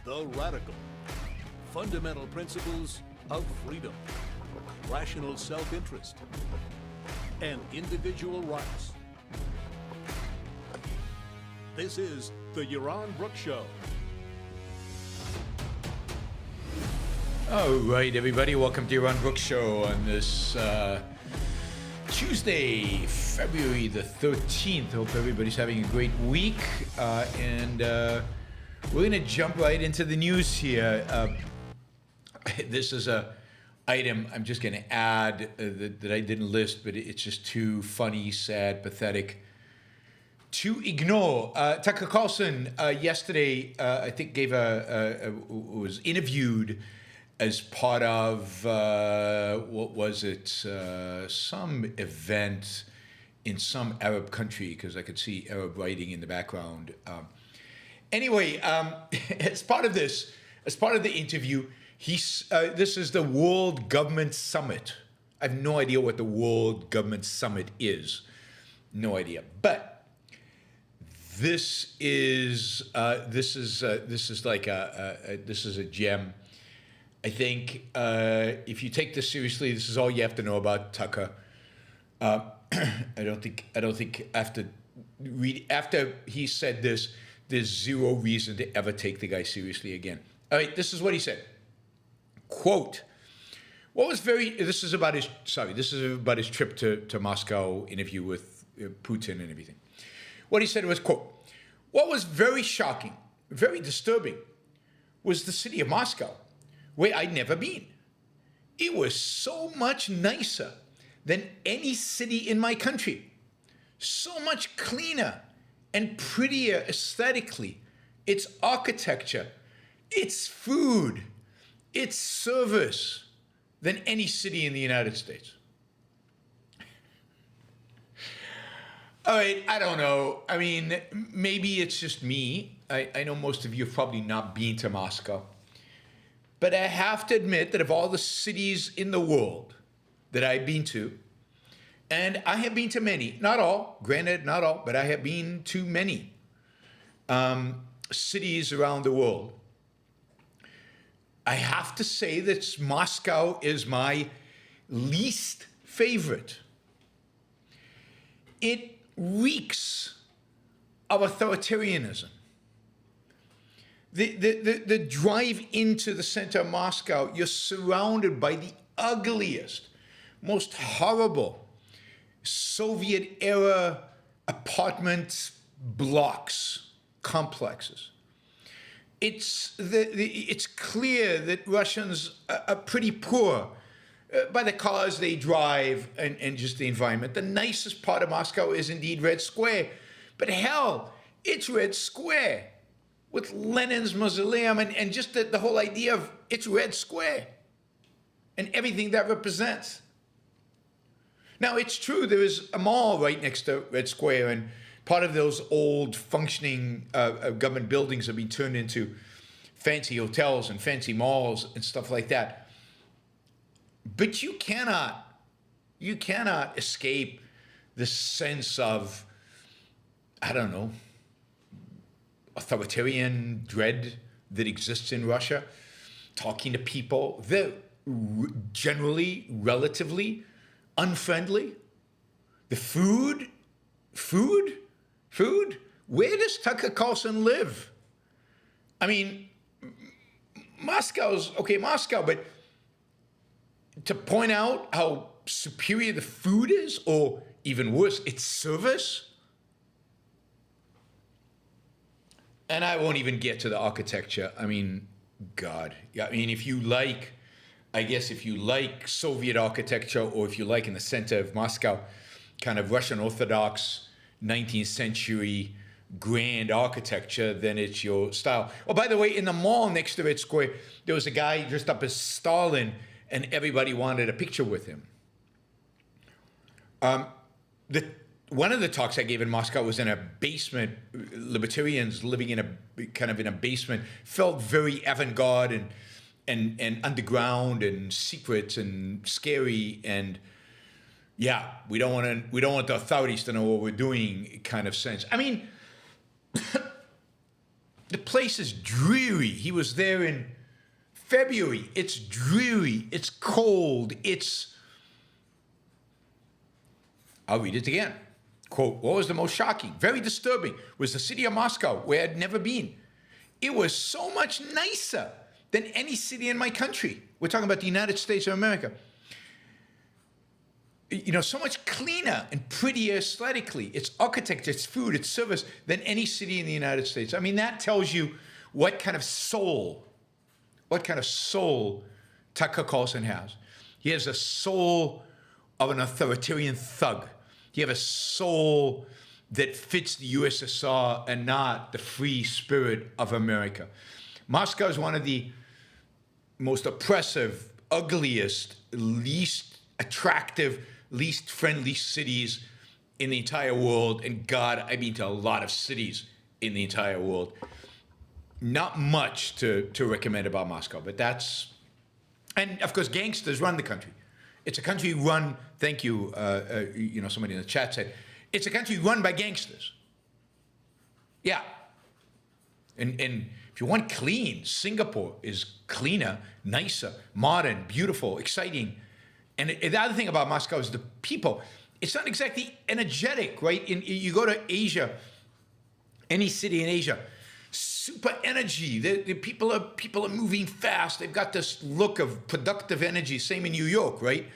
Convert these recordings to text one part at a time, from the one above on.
The radical. Fundamental principles of freedom, rational self-interest, and individual rights. This is the Yaron Brooks Show. All right, everybody, welcome to Yaron Brooks Show on this Tuesday, February the 13th. Hope everybody's having a great week, and we're going to jump right into the news here. This is a item I'm just going to add that I didn't list, but it's just too funny, sad, pathetic to ignore. Tucker Carlson yesterday, I think, was interviewed as part of, what was it, some event in some Arab country, because I could see Arab writing in the background. Anyway, as part of the interview, this is the World Government Summit. I have no idea what the World Government Summit is. No idea. But this is a gem. I think if you take this seriously, this is all you have to know about Tucker. I don't think after he said this, there's zero reason to ever take the guy seriously again. All right, this is what he said. Quote, this is about his trip to Moscow, interview with Putin and everything. What he said was, quote, what was very shocking, very disturbing, was the city of Moscow, where I'd never been. It was so much nicer than any city in my country, so much cleaner and prettier aesthetically, its architecture, its food, its service, than any city in the United States. All right, I don't know. I mean, maybe it's just me. I know most of you have probably not been to Moscow. But I have to admit that of all the cities in the world that I've been to, and I have been to many, not all, granted, not all, but I have been to many cities around the world, I have to say that Moscow is my least favorite. It reeks of authoritarianism. The drive into the center of Moscow, you're surrounded by the ugliest, most horrible Soviet-era apartment blocks, complexes. It's clear that Russians are pretty poor by the cars they drive and just the environment. The nicest part of Moscow is indeed Red Square. But hell, it's Red Square with Lenin's mausoleum and just the whole idea of it's Red Square and everything that represents. Now, it's true, there is a mall right next to Red Square, and part of those old functioning government buildings have been turned into fancy hotels and fancy malls and stuff like that. But you cannot escape the sense of, I don't know, authoritarian dread that exists in Russia. Talking to people, they're generally relatively unfriendly. The food. Where does Tucker Carlson live? I mean, Moscow's Moscow, but to point out how superior the food is, or even worse, its service. And I won't even get to the architecture. I mean, God. I mean, if you like Soviet architecture, or if you like in the center of Moscow, kind of Russian Orthodox 19th century grand architecture, then it's your style. Oh, by the way, in the mall next to Red Square, there was a guy dressed up as Stalin, and everybody wanted a picture with him. One of the talks I gave in Moscow was in a basement. Libertarians living in a basement felt very avant-garde and underground and secret and scary, and yeah, we don't want the authorities to know what we're doing kind of sense. I mean, The place is dreary. He was there in February. It's dreary. It's cold. I'll read it again. Quote, what was the most shocking, very disturbing, was the city of Moscow, where I'd never been. It was so much nicer than any city in my country. We're talking about the United States of America. You know, so much cleaner and prettier aesthetically. Its architecture, its food, its service than any city in the United States. I mean, that tells you what kind of soul Tucker Carlson has. He has a soul of an authoritarian thug. He has a soul that fits the USSR and not the free spirit of America. Moscow is one of the most oppressive, ugliest, least attractive, least friendly cities in the entire world. And God, I mean to a lot of cities in the entire world. Not much to recommend about Moscow, but that's, and of course, gangsters run the country. It's a country run, thank you, you know, somebody in the chat said, it's a country run by gangsters. Yeah. And if you want clean, Singapore is cleaner, nicer, modern, beautiful, exciting. And the other thing about Moscow is the people. It's not exactly energetic, right? You go to Asia, any city in Asia, super energy. The people are moving fast. They've got this look of productive energy. Same in New York, right?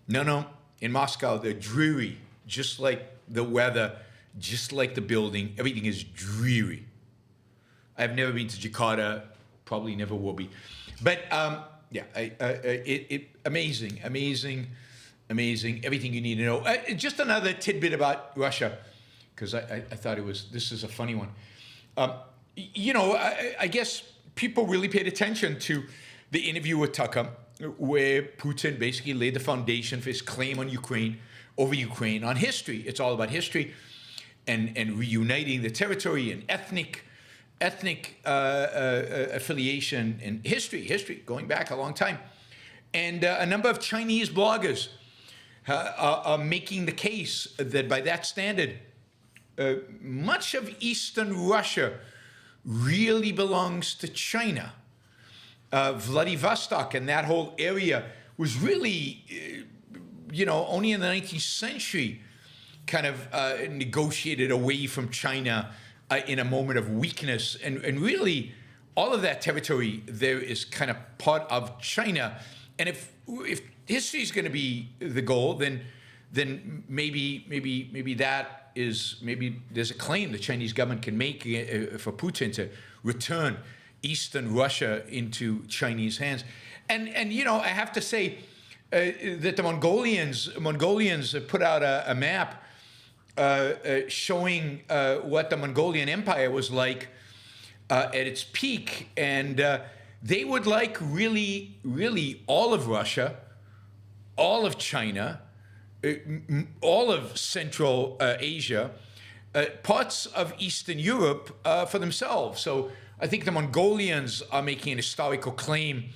No. In Moscow, they're dreary, just like the weather, just like the building. Everything is dreary. I've never been to Jakarta, probably never will be. But yeah, amazing. Everything you need to know. Just another tidbit about Russia, because I thought this is a funny one. You know, I guess people really paid attention to the interview with Tucker, where Putin basically laid the foundation for his claim on Ukraine, on history. It's all about history and reuniting the territory and ethnic affiliation and history going back a long time. And a number of Chinese bloggers are making the case that by that standard, much of Eastern Russia really belongs to China. Vladivostok and that whole area was really, you know, only in the 19th century kind of negotiated away from China in a moment of weakness. And really, all of that territory there is kind of part of China. And if history is going to be the goal, then maybe that is, maybe there's a claim the Chinese government can make for Putin to return Eastern Russia into Chinese hands. And you know, I have to say that the Mongolians put out a map showing what the Mongolian Empire was like at its peak. And they would like really all of Russia, all of China, all of Central Asia, parts of Eastern Europe for themselves. So I think the Mongolians are making an historical claim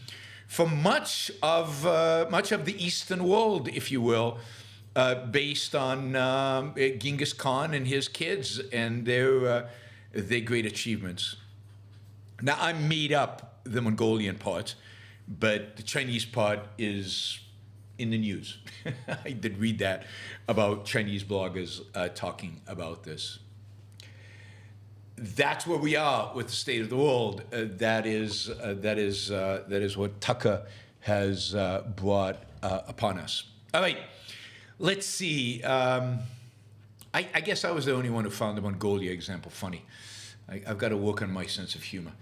for much of the Eastern world, if you will, based on Genghis Khan and his kids and their great achievements. Now, I made up the Mongolian part, but the Chinese part is in the news. I did read that about Chinese bloggers talking about this. That's where we are with the state of the world. That is what Tucker has brought upon us. All right, let's see. I guess I was the only one who found the Mongolia example funny. I've got to work on my sense of humor.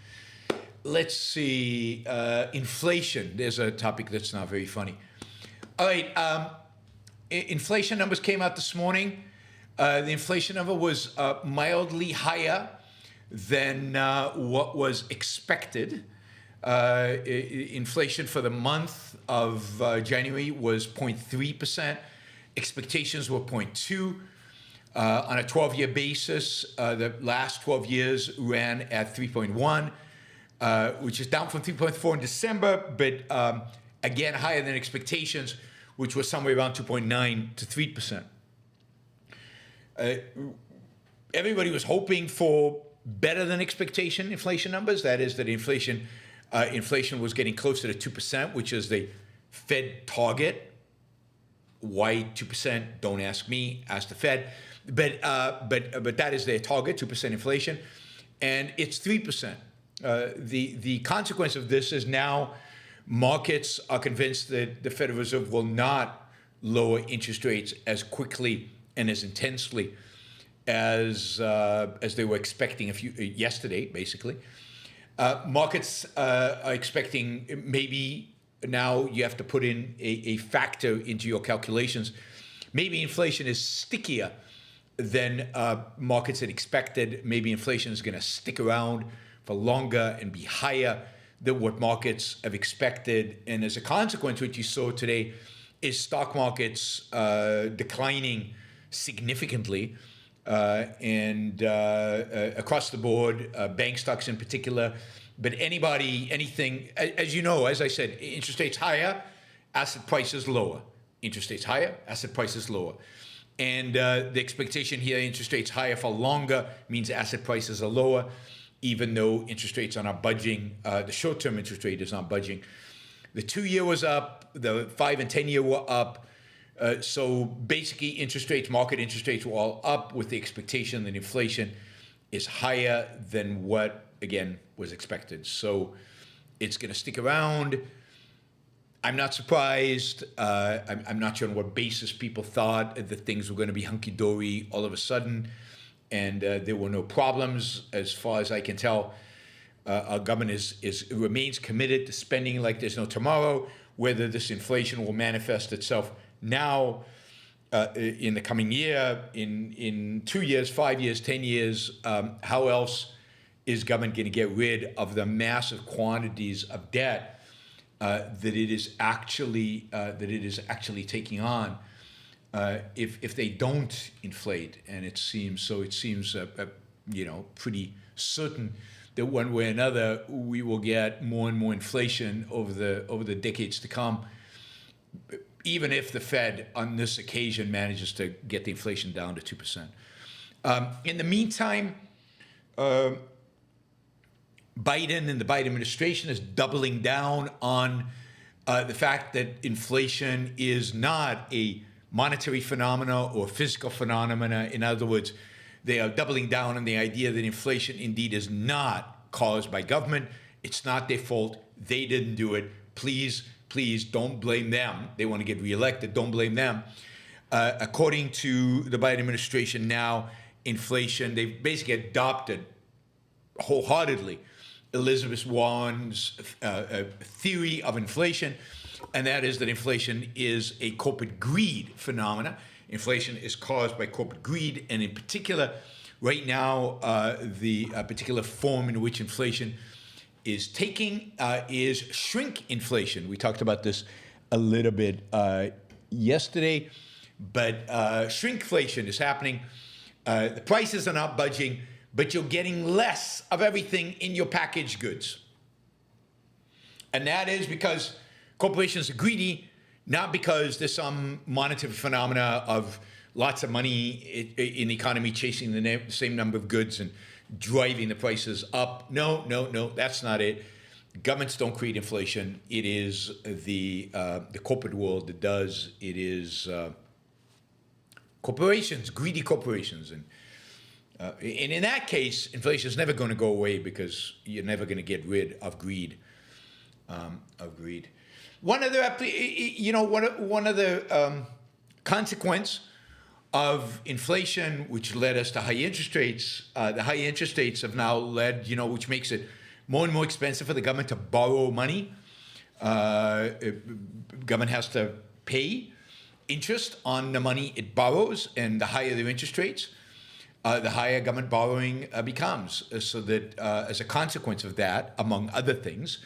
Let's see. Inflation. There's a topic that's not very funny. All right. Inflation numbers came out this morning. The inflation number was mildly higher than what was expected. Inflation for the month of January was 0.3%. Expectations were 0.2%. On a 12-year basis, the last 12 years ran at 3.1%, which is down from 3.4% in December, but again, higher than expectations, which was somewhere around 2.9% to 3%. Everybody was hoping for better than expectation inflation numbers. That is that inflation was getting closer to 2%, which is the Fed target. Why 2%? Don't ask me, ask the Fed. But that is their target, 2% inflation, and it's 3%. The consequence of this is now markets are convinced that the Federal Reserve will not lower interest rates as quickly and as intensely as they were expecting yesterday, basically. Markets are expecting maybe now you have to put in a factor into your calculations. Maybe inflation is stickier than markets had expected. Maybe inflation is going to stick around for longer and be higher than what markets have expected. And as a consequence, what you saw today is stock markets declining significantly and across the board, bank stocks in particular. But anything, as you know, as I said, interest rates higher, asset prices lower. Interest rates higher, asset prices lower. And the expectation here, interest rates higher for longer, means asset prices are lower, even though interest rates are not budging. The short-term interest rate is not budging. The 2-year was up, the 5 and 10-year were up. So basically, market interest rates were all up with the expectation that inflation is higher than what, again, was expected. So it's going to stick around. I'm not surprised. I'm not sure on what basis people thought that things were going to be hunky-dory all of a sudden, and there were no problems. As far as I can tell, our government remains committed to spending like there's no tomorrow. Whether this inflation will manifest itself now, in the coming year, in 2 years, 5 years, 10 years, how else is government going to get rid of the massive quantities of debt that it is actually taking on if they don't inflate? And it seems pretty certain that one way or another we will get more and more inflation over the decades to come, even if the Fed on this occasion manages to get the inflation down to 2%. In the meantime, Biden and the Biden administration is doubling down on the fact that inflation is not a monetary phenomena or physical phenomena. In other words, they are doubling down on the idea that inflation indeed is not caused by government. It's not their fault. They didn't do it. Please don't blame them. They want to get reelected. Don't blame them. According to the Biden administration now, inflation, they've basically adopted wholeheartedly Elizabeth Warren's theory of inflation, and that is that inflation is a corporate greed phenomena. Inflation is caused by corporate greed, and in particular, right now, the particular form in which inflation is taking is shrink inflation. We talked about this a little bit yesterday, but shrinkflation is happening. The prices are not budging, but you're getting less of everything in your packaged goods. And that is because corporations are greedy, not because there's some monetary phenomena of lots of money in the economy chasing the same number of goods and driving the prices up. No, that's not it. Governments don't create inflation. It is the corporate world that does. It is corporations, greedy corporations. And in that case, inflation is never going to go away because you're never going to get rid of greed. One of the consequence of inflation, which led us to high interest rates, the high interest rates have now led, which makes it more and more expensive for the government to borrow money. Government has to pay interest on the money it borrows, and the higher the interest rates, the higher government borrowing becomes. So that as a consequence of that, among other things,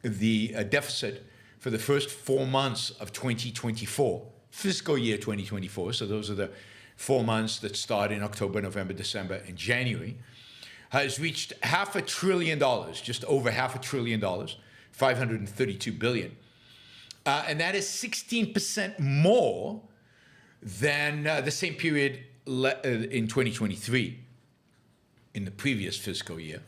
the deficit for the first 4 months of 2024, fiscal year 2024, so those are the 4 months that start in October, November, December, and January, has reached $500 billion, just over $500 billion, $532 billion. And that is 16% more than the same period in 2023. in the previous fiscal year.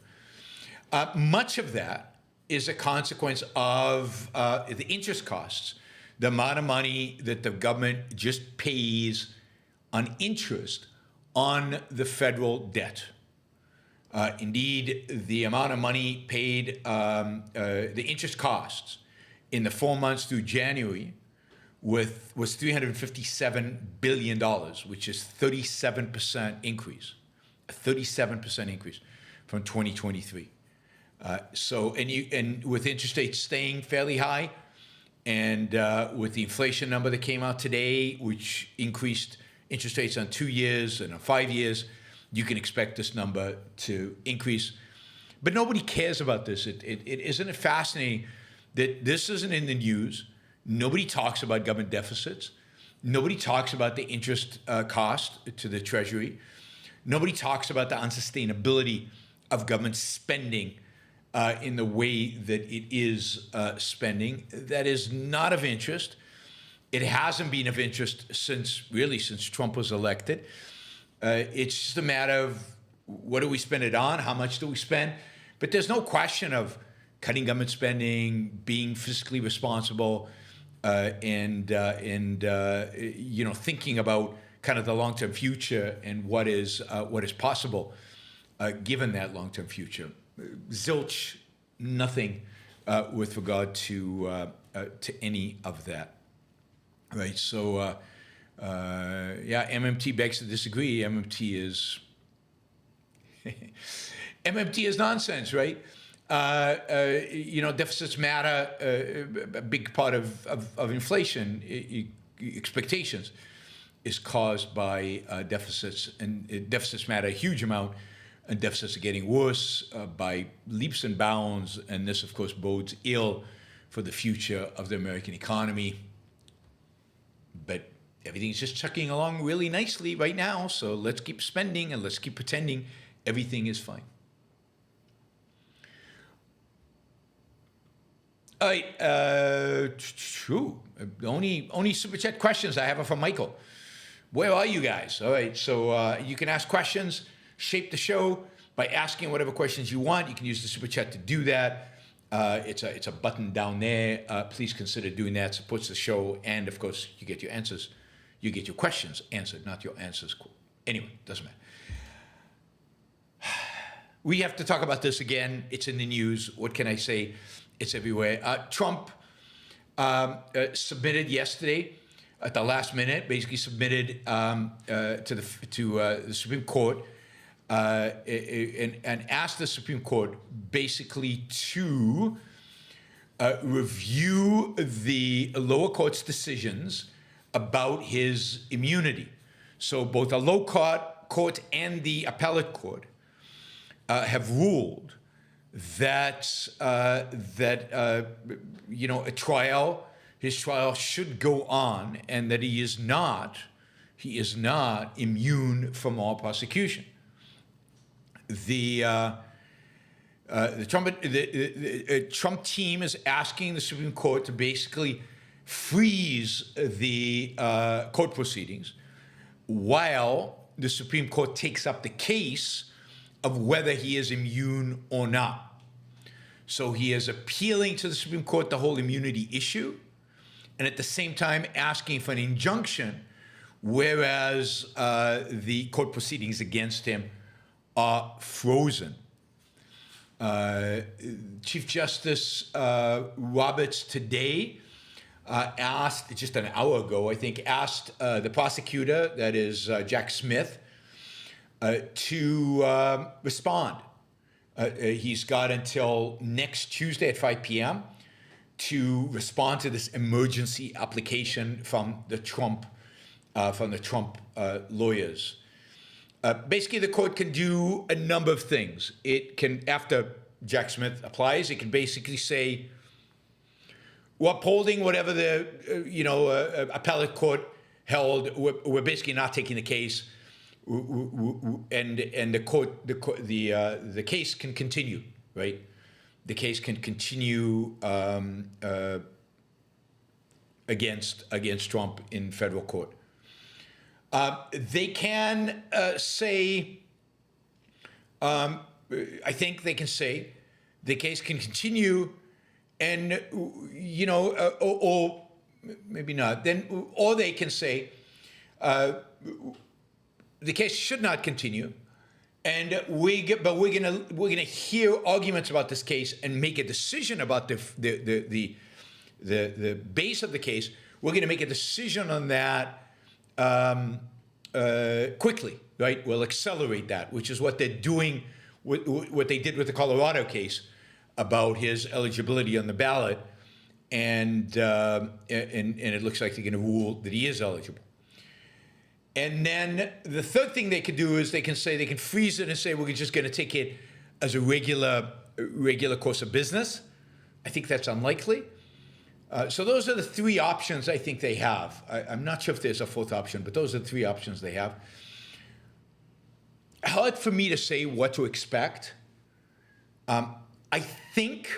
Much of that is a consequence of the interest costs, the amount of money that the government just pays on interest on the federal debt. Indeed, the amount of money paid, the interest costs in the 4 months through January was $357 billion, which is 37% increase, a 37% increase from 2023. And with interest rates staying fairly high, and with the inflation number that came out today, which increased interest rates on 2 years and on 5 years, you can expect this number to increase. But nobody cares about this. Isn't it fascinating that this isn't in the news? Nobody talks about government deficits. Nobody talks about the interest cost to the Treasury. Nobody talks about the unsustainability of government spending in the way that it is spending. That is not of interest. It hasn't been of interest since Trump was elected. It's just a matter of what do we spend it on, how much do we spend? But there's no question of cutting government spending, being fiscally responsible, and thinking about kind of the long-term future and what is possible given that long-term future. Zilch, nothing with regard to any of that, right? So, MMT begs to disagree. MMT is nonsense, right? Deficits matter. A big part of inflation expectations is caused by deficits, and deficits matter a huge amount. And deficits are getting worse by leaps and bounds, and this, of course, bodes ill for the future of the American economy. But everything's just chugging along really nicely right now, so let's keep spending and let's keep pretending everything is fine. All right, true. The only super chat questions I have are from Michael. Where are you guys? All right, so you can ask questions. Shape the show by asking whatever questions you want. You can use the super chat to do that. It's a button down there. Please consider doing that. Supports the show, and of course, you get your answers. You get your questions answered, not your answers. Anyway, doesn't matter. We have to talk about this again. It's in the news. What can I say? It's everywhere. Trump submitted yesterday at the last minute. Basically, submitted to the Supreme Court. And asked the Supreme Court basically to review the lower court's decisions about his immunity. So both the low court and the appellate court have ruled that his trial should go on, and that he is not immune from all prosecution. The Trump team is asking the Supreme Court to basically freeze the court proceedings while the Supreme Court takes up the case of whether he is immune or not. So he is appealing to the Supreme Court the whole immunity issue, and at the same time asking for an injunction, whereas the court proceedings against him are frozen. Chief Justice Roberts today asked, just an hour ago, I think, asked the prosecutor, that is Jack Smith, to respond. He's got until next Tuesday at 5 p.m. to respond to this emergency application from the Trump lawyers. Basically, the court can do a number of things. It can, after Jack Smith applies, it can basically say, we're upholding whatever the appellate court held. We're basically not taking the case, and the case can continue, right? The case can continue against Trump in federal court. They can say I think they can say the case can continue, and or maybe not. Then, or they can say the case should not continue, and we're gonna hear arguments about this case and make a decision about the base of the case. We're gonna make a decision on that quickly, right? We'll accelerate that, which is what they're doing. What they did with the Colorado case about his eligibility on the ballot, and it looks like they're going to rule that he is eligible. And then the third thing they could do is they can freeze it and say we're just going to take it as a regular course of business. I think that's unlikely. So those are the three options I think they have. I'm not sure if there's a fourth option, but those are the three options they have. Hard for me to say what to expect. I think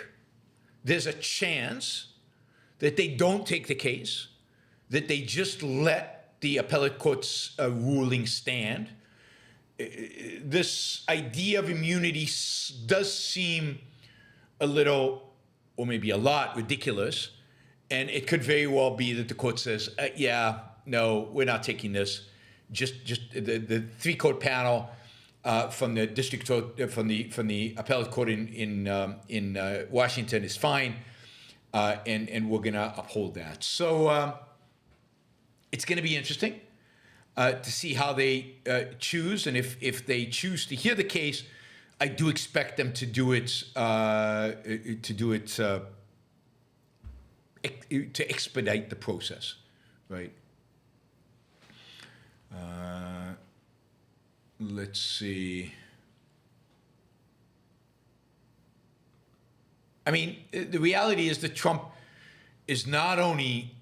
there's a chance that they don't take the case, that they just let the appellate court's ruling stand. This idea of immunity does seem a little, or maybe a lot, ridiculous. And it could very well be that the court says, yeah, no, we're not taking this. Just the three-court panel from the district court, from the appellate court in Washington is fine, and we're going to uphold that. So it's going to be interesting to see how they choose, and if they choose to hear the case, I do expect them to do it to expedite the process, right? Let's see. I mean, the reality is that Trump is not only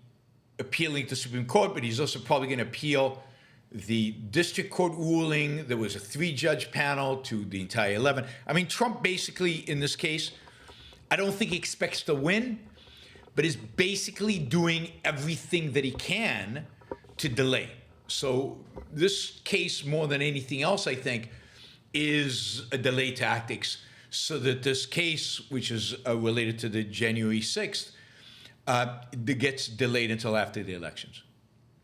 appealing to the Supreme Court, but he's also probably going to appeal the district court ruling. There was a 3-judge panel to the entire 11. I mean, Trump basically, in this case, I don't think he expects to win, but is basically doing everything that he can to delay. So this case, more than anything else, I think, is a delay tactics, so that this case, which is related to the January 6th, gets delayed until after the elections.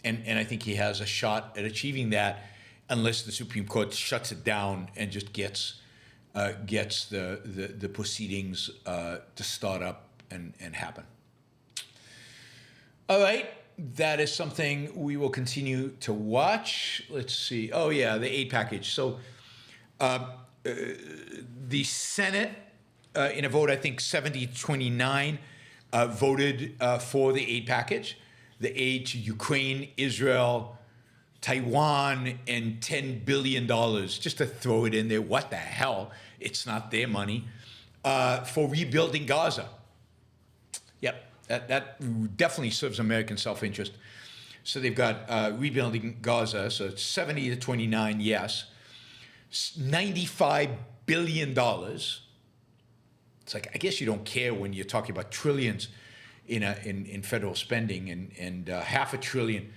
And I think he has a shot at achieving that, unless the Supreme Court shuts it down and just gets the proceedings to start up and happen. All right. That is something we will continue to watch. Let's see. Oh, yeah, the aid package. So the Senate, in a vote, I think 70-29, voted for the aid package, the aid to Ukraine, Israel, Taiwan, and $10 billion, just to throw it in there. What the hell? It's not their money. For rebuilding Gaza. Yep. That definitely serves American self-interest. So they've got rebuilding Gaza, so it's 70-29, yes. $95 billion. It's like, I guess you don't care when you're talking about trillions in federal spending, and $500 billion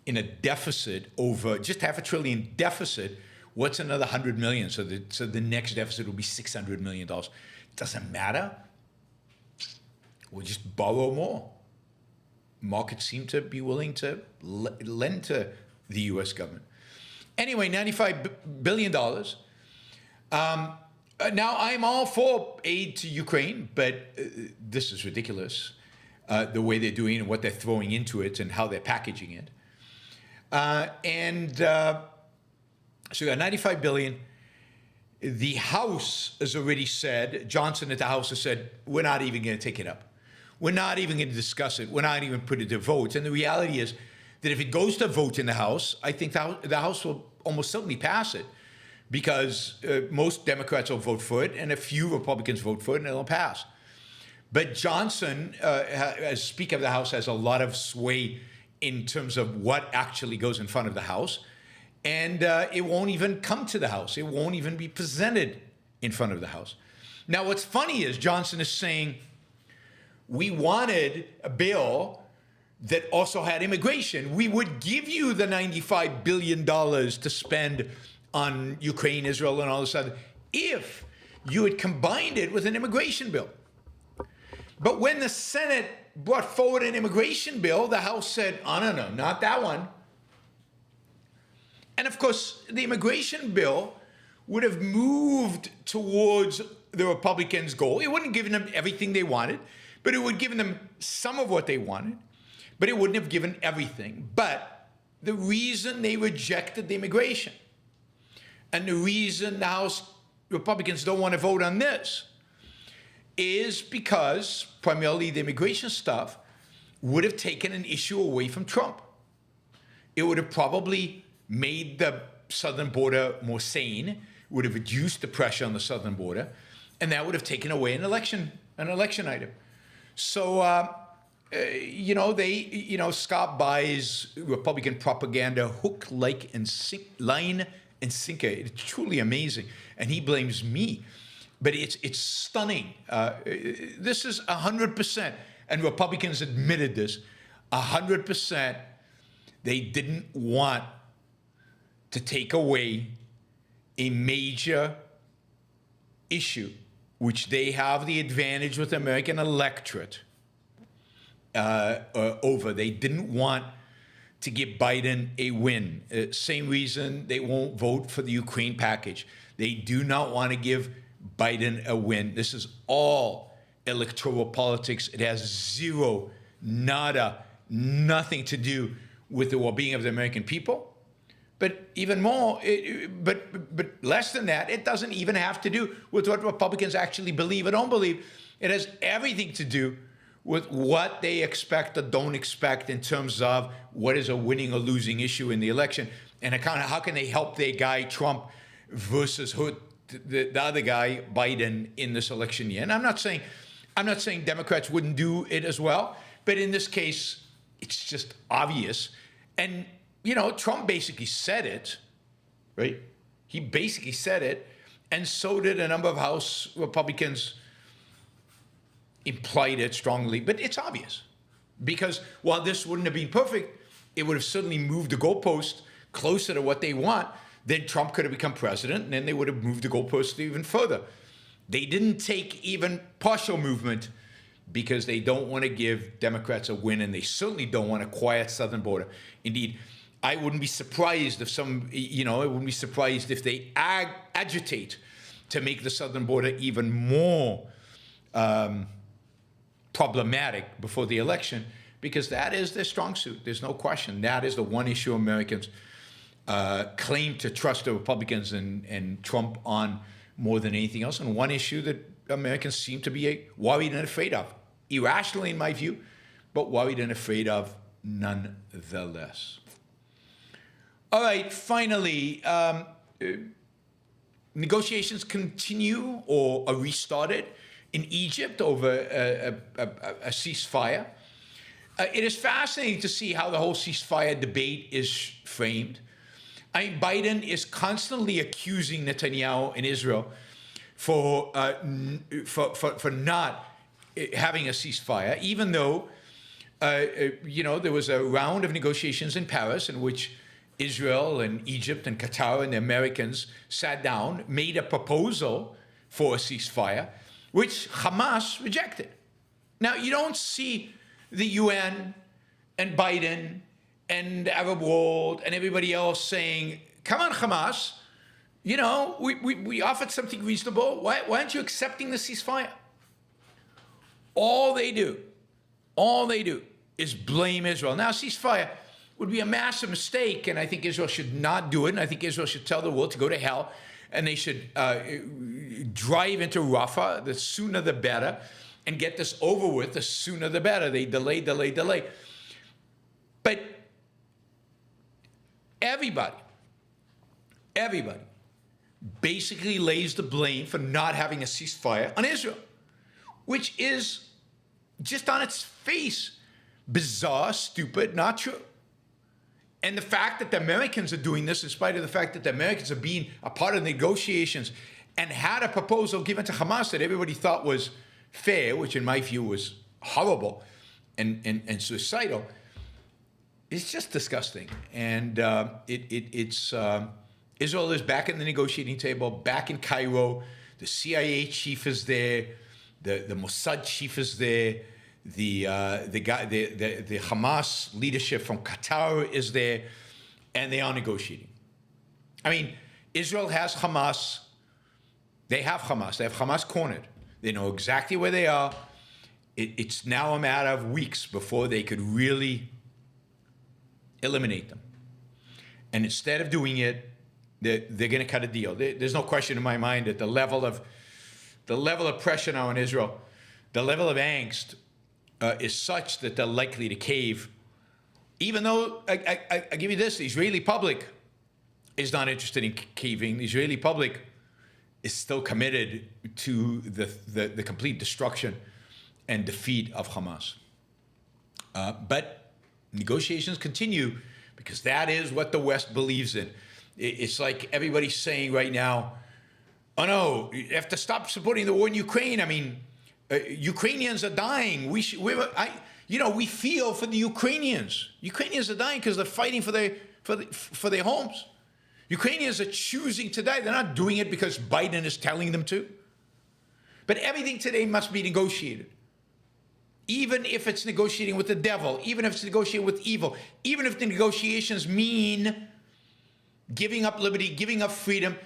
in a deficit, over just $500 billion deficit. What's another 100 million? So the next deficit will be $600 million. It doesn't matter. We'll just borrow more. Markets seem to be willing to lend to the U.S. government. Anyway, $95 billion. Now, I'm all for aid to Ukraine, but this is ridiculous, the way they're doing it and what they're throwing into it and how they're packaging it. So we got $95 billion. The House has already said, Johnson at the House has said, we're not even going to take it up. We're not even going to discuss it. We're not even put it to vote. And the reality is that if it goes to vote in the House, I think the House will almost certainly pass it, because most Democrats will vote for it and a few Republicans vote for it, and it'll pass. But Johnson, as Speaker of the House, has a lot of sway in terms of what actually goes in front of the House. And it won't even come to the House. It won't even be presented in front of the House. Now, what's funny is Johnson is saying, we wanted a bill that also had immigration. We would give you the $95 billion to spend on Ukraine, Israel, and all this other, if you had combined it with an immigration bill. But when the Senate brought forward an immigration bill, the House said, oh, no, not that one. And of course, the immigration bill would have moved towards the Republicans' goal. It wouldn't have given them everything they wanted, but it would have given them some of what they wanted, but it wouldn't have given everything. But the reason they rejected the immigration and the reason the House Republicans don't want to vote on this is because primarily the immigration stuff would have taken an issue away from Trump. It would have probably made the southern border more sane, would have reduced the pressure on the southern border, and that would have taken away an election item. So, Scott buys Republican propaganda hook, line, and sinker. It's truly amazing. And he blames me. But it's stunning. This is 100%, and Republicans admitted this, 100%, they didn't want to take away a major issue, which they have the advantage with the American electorate over. They didn't want to give Biden a win. Same reason they won't vote for the Ukraine package. They do not want to give Biden a win. This is all electoral politics. It has zero, nada, nothing to do with the well-being of the American people. But even more, but less than that, it doesn't even have to do with what Republicans actually believe or don't believe. It has everything to do with what they expect or don't expect in terms of what is a winning or losing issue in the election, and how can they help their guy Trump versus the other guy Biden in this election year. And I'm not saying Democrats wouldn't do it as well, but in this case, it's just obvious. And Trump basically said it, right? He basically said it, and so did a number of House Republicans implied it strongly, but it's obvious. Because while this wouldn't have been perfect, it would have certainly moved the goalpost closer to what they want. Then Trump could have become president, and then they would have moved the goalpost even further. They didn't take even partial movement because they don't want to give Democrats a win, and they certainly don't want a quiet southern border. Indeed, I wouldn't be surprised if if they agitate to make the southern border even more problematic before the election, because that is their strong suit. There's no question. That is the one issue Americans claim to trust the Republicans and Trump on more than anything else, and one issue that Americans seem to be worried and afraid of. Irrationally, in my view, but worried and afraid of nonetheless. All right, finally, negotiations continue or are restarted in Egypt over a ceasefire. It is fascinating to see how the whole ceasefire debate is framed. I mean, Biden is constantly accusing Netanyahu in Israel for not having a ceasefire, even though there was a round of negotiations in Paris in which Israel and Egypt and Qatar and the Americans sat down, made a proposal for a ceasefire, which Hamas rejected. Now, you don't see the UN and Biden and the Arab world and everybody else saying, come on, Hamas, we offered something reasonable. Why aren't you accepting the ceasefire? All they do is blame Israel. Now, ceasefire would be a massive mistake, and I think Israel should not do it, and I think Israel should tell the world to go to hell, and they should drive into Rafah, the sooner the better, and get this over with, the sooner the better. They delay. But everybody basically lays the blame for not having a ceasefire on Israel, which is just on its face bizarre, stupid, not true. And the fact that the Americans are doing this, in spite of the fact that the Americans are being a part of the negotiations and had a proposal given to Hamas that everybody thought was fair, which in my view was horrible and suicidal, it's just disgusting. And it's Israel is back in the negotiating table, back in Cairo. The CIA chief is there. The Mossad chief is there. The Hamas leadership from Qatar is there, and they are negotiating. I mean, Israel has Hamas. They have Hamas. They have Hamas cornered. They know exactly where they are. It's now a matter of weeks before they could really eliminate them. And instead of doing it, they're going to cut a deal. There's no question in my mind that the level of pressure now on Israel, the level of angst is such that they're likely to cave. Even though, I give you this, the Israeli public is not interested in caving. The Israeli public is still committed to the complete destruction and defeat of Hamas. But negotiations continue because that is what the West believes in. It's like everybody's saying right now, oh no, you have to stop supporting the war in Ukraine. I mean, Ukrainians are dying. We feel for the Ukrainians. Ukrainians are dying because they're fighting for their homes. Ukrainians are choosing to die. They're not doing it because Biden is telling them to. But everything today must be negotiated. Even if it's negotiating with the devil, even if it's negotiating with evil, even if the negotiations mean giving up liberty, giving up freedom,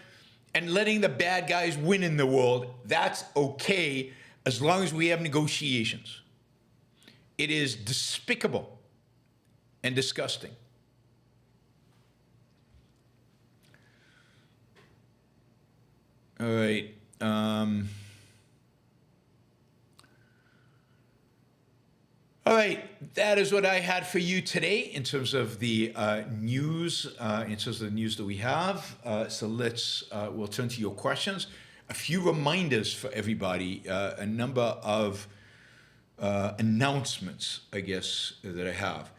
and letting the bad guys win in the world, that's okay as long as we have negotiations. It is despicable and disgusting. All right. All right, that is what I had for you today in terms of the news, in terms of the news that we have. So we'll turn to your questions. A few reminders for everybody, a number of announcements, I guess, that I have.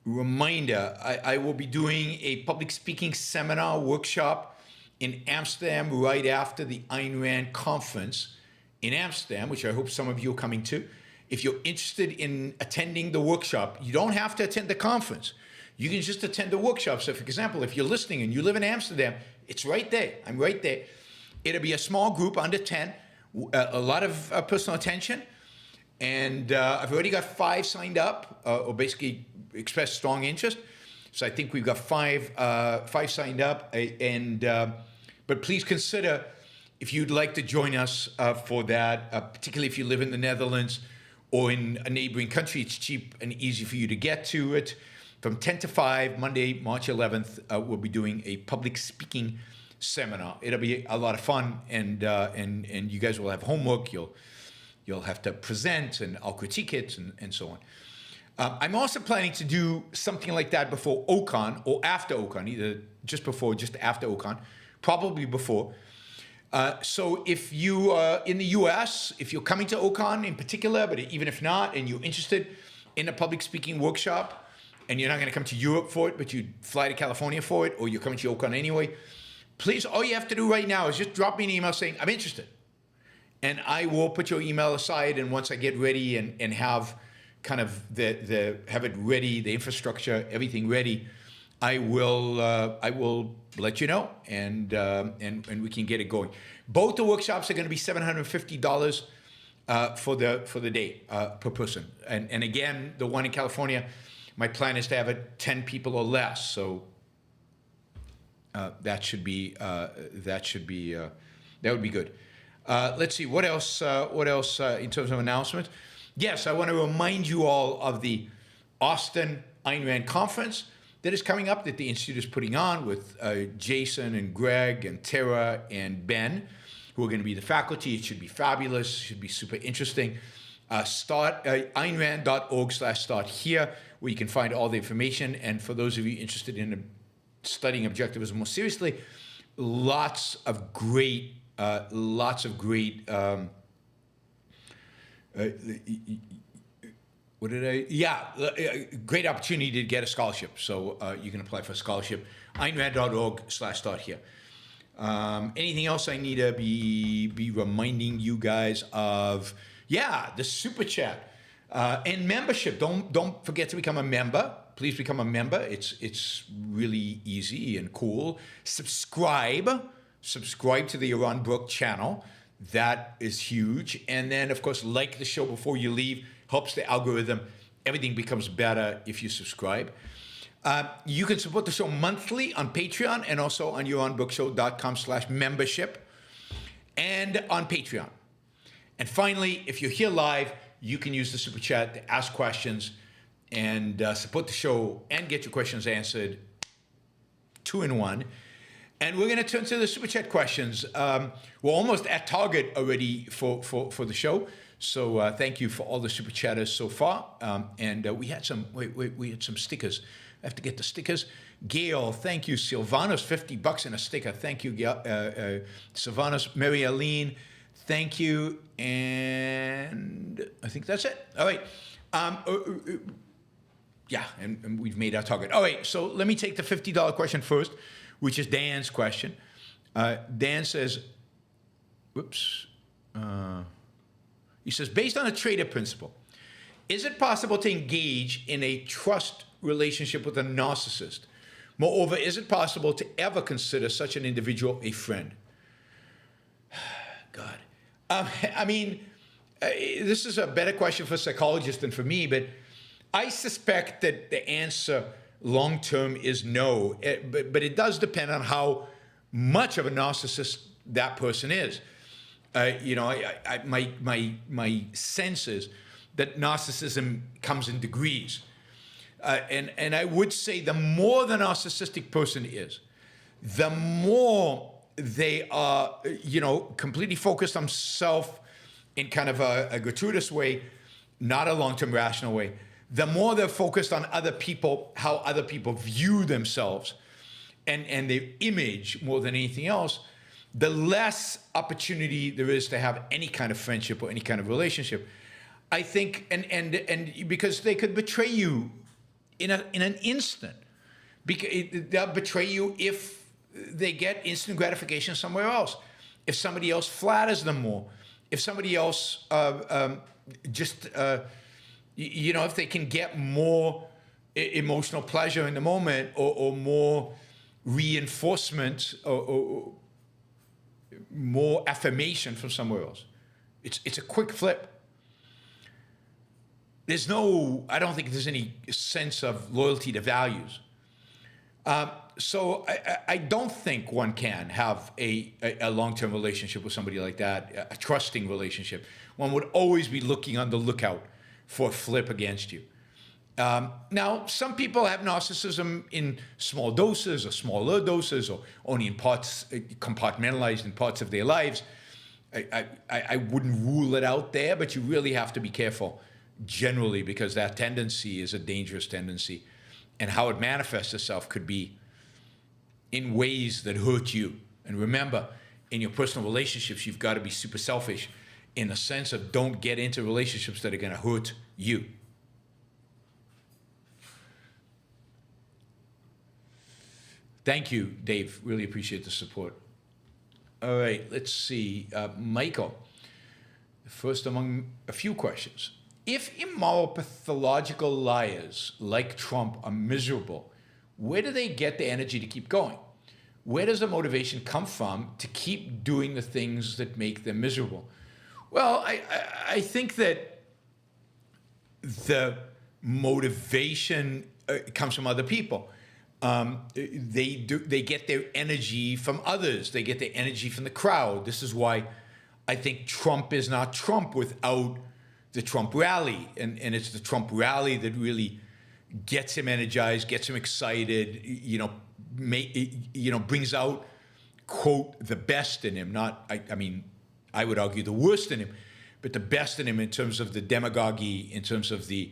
Reminder, I will be doing a public speaking seminar workshop in Amsterdam right after the Ayn Rand conference in Amsterdam, which I hope some of you are coming to. If you're interested in attending the workshop, you don't have to attend the conference. You can just attend the workshop. So, for example, if you're listening and you live in Amsterdam, it's right there. I'm right there. It'll be a small group, under 10, a lot of personal attention. And I've already got 5 signed up, or basically expressed strong interest. So I think we've got 5 signed up. But please consider if you'd like to join us for that, particularly if you live in the Netherlands or in a neighboring country. It's cheap and easy for you to get to it. From 10 to 5, Monday, March 11th, we'll be doing a public speaking seminar. It'll be a lot of fun, and you guys will have homework. You'll have to present, and I'll critique it, and so on. I'm also planning to do something like that before OCON or after OCON, either just before or just after OCON, probably before. So if you are in the US, if you're coming to OCON in particular, but even if not, and you're interested in a public speaking workshop, and you're not going to come to Europe for it, but you fly to California for it, or you're coming to OCON anyway, please, all you have to do right now is just drop me an email saying, I'm interested. And I will put your email aside, and once I get ready and have kind of have it ready, the infrastructure, everything ready, I will let you know, and we can get it going. Both the workshops are going to be $750 for the day per person. And again, the one in California, my plan is to have it 10 people or less. So that would be good. Let's see what else in terms of announcements. Yes, I want to remind you all of the Austin Ayn Rand conference that is coming up that the Institute is putting on with Jason and Greg and Tara and Ben, who are going to be the faculty. It should be fabulous. It should be super interesting. Start AynRand.org/start here, where you can find all the information. And for those of you interested in studying objectivism more seriously, lots of great great opportunity to get a scholarship. So you can apply for a scholarship. AynRand.org/start here. Anything else I need to be reminding you guys of? Yeah, the super chat and membership. Don't forget to become a member. please become a member. It's really easy and cool. Subscribe to the Yaron Brook channel. That is huge. And then, of course, like the show before you leave. Helps the algorithm. Everything becomes better if you subscribe. You can support the show monthly on Patreon and also on yaronbrookshow.com/membership and on Patreon. And finally, if you're here live, you can use the super chat to ask questions and support the show and get your questions answered 2 in 1. And we're going to turn to the super chat questions. We're almost at target already for the show. So thank you for all the super chatters so far. And we had some stickers. I have to get the stickers. Gail, thank you. Silvanos, $50 and a sticker. Thank you, Silvanos. Mary Aline, thank you. And I think that's it. All right. Yeah, and we've made our target. All right, so let me take the $50 question first, which is Dan's question. Dan says, he says, based on a trader principle, is it possible to engage in a trust relationship with a narcissist? Moreover, is it possible to ever consider such an individual a friend? God. I mean, this is a better question for psychologists than for me, but I suspect that the answer long-term is no, but it does depend on how much of a narcissist that person is. My sense is that narcissism comes in degrees. And I would say the more the narcissistic person is, the more they are, completely focused on self in kind of a gratuitous way, not a long-term rational way. The more they're focused on other people, how other people view themselves and their image more than anything else, the less opportunity there is to have any kind of friendship or any kind of relationship. I think, and because they could betray you in an instant. They'll betray you if they get instant gratification somewhere else. If somebody else flatters them more. If somebody else if they can get more emotional pleasure in the moment or more reinforcement or more affirmation from somewhere else. It's a quick flip. I don't think there's any sense of loyalty to values. So I don't think one can have a long-term relationship with somebody like that, a trusting relationship. One would always be looking on the lookout for a flip against you. Now, some people have narcissism in small doses or smaller doses or only in parts, compartmentalized in parts of their lives. I wouldn't rule it out there, but you really have to be careful generally because that tendency is a dangerous tendency. And how it manifests itself could be in ways that hurt you. And remember, in your personal relationships, you've got to be super selfish in the sense of don't get into relationships that are going to hurt you. Thank you, Dave. Really appreciate the support. All right, let's see. Michael, first among a few questions. If immoral, pathological liars like Trump are miserable, where do they get the energy to keep going? Where does the motivation come from to keep doing the things that make them miserable? Well, I think that the motivation comes from other people. They get their energy from others. They get their energy from the crowd. This is why I think Trump is not Trump without the Trump rally. And it's the Trump rally that really gets him energized, gets him excited, brings out, quote, the best in him. I would argue the worst in him, but the best in him in terms of the demagoguery, in terms of the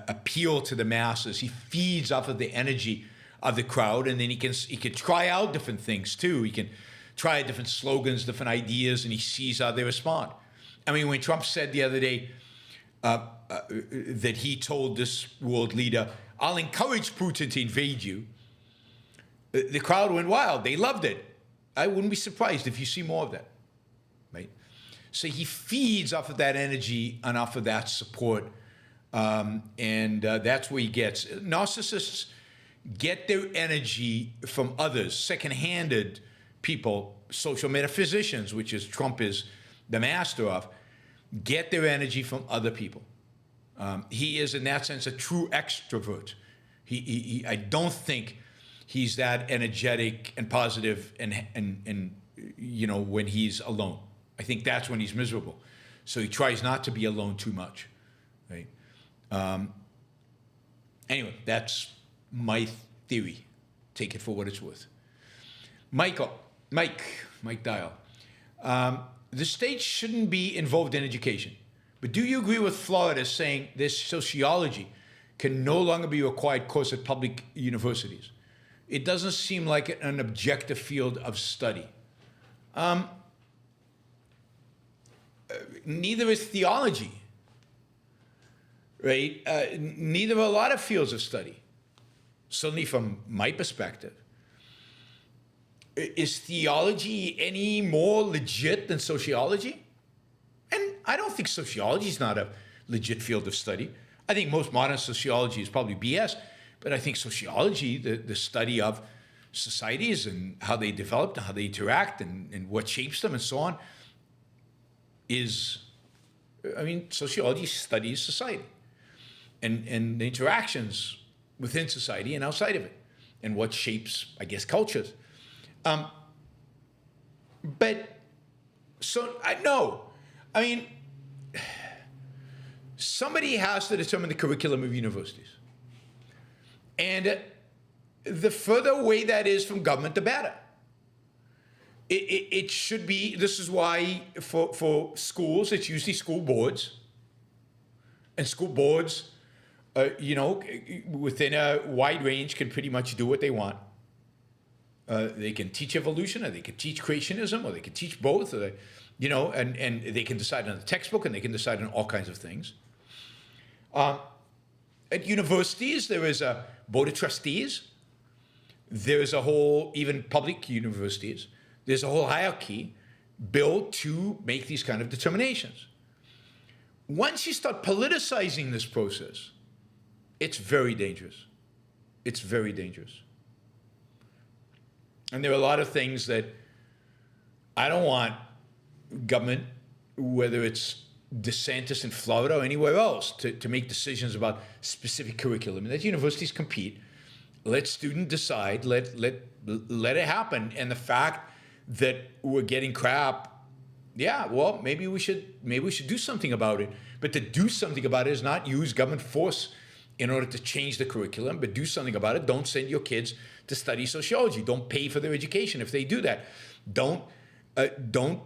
appeal to the masses. He feeds off of the energy of the crowd, and then he can try out different things too. He can try different slogans, different ideas, and he sees how they respond. I mean, when Trump said the other day that he told this world leader, "I'll encourage Putin to invade you," the crowd went wild. They loved it. I wouldn't be surprised if you see more of that, right? So he feeds off of that energy and off of that support And that's where he gets. Narcissists get their energy from others, second-handed people, social metaphysicians, which is Trump is the master of, get their energy from other people. He is, in that sense, a true extrovert. I don't think he's that energetic and positive and you know, when he's alone. I think that's when he's miserable. So he tries not to be alone too much, right? Anyway, that's my theory. Take it for what it's worth. Mike Dial. The state shouldn't be involved in education. But do you agree with Florida saying this sociology can no longer be a required course at public universities? It doesn't seem like an objective field of study. Neither is theology, right? Neither are a lot of fields of study. Certainly from my perspective. Is theology any more legit than sociology? And I don't think sociology is not a legit field of study. I think most modern sociology is probably BS, but I think sociology, the study of societies and how they develop and how they interact and what shapes them and so on, is, I mean, sociology studies society and the interactions within society and outside of it and what shapes, I guess, cultures. But so I mean, somebody has to determine the curriculum of universities. And the further away that is from government, the better. It should be, this is why for schools, it's usually school boards. And school boards, you know, within a wide range can pretty much do what they want. They can teach evolution, or they can teach creationism, or they can teach both, or you know, and they can decide on the textbook, and they can decide on all kinds of things. At universities, there is a board of trustees. There's a whole, even public universities, there's a whole hierarchy built to make these kind of determinations. Once you start politicizing this process, it's very dangerous. It's very dangerous. And there are a lot of things that I don't want government, whether it's DeSantis in Florida or anywhere else, to make decisions about specific curriculum. Let universities compete. Let students decide. Let it happen. And the fact that we're getting crap, yeah, well, maybe we should do something about it. But to do something about it is not use government force in order to change the curriculum, but do something about it. Don't send your kids to study sociology. Don't pay for their education if they do that. Don't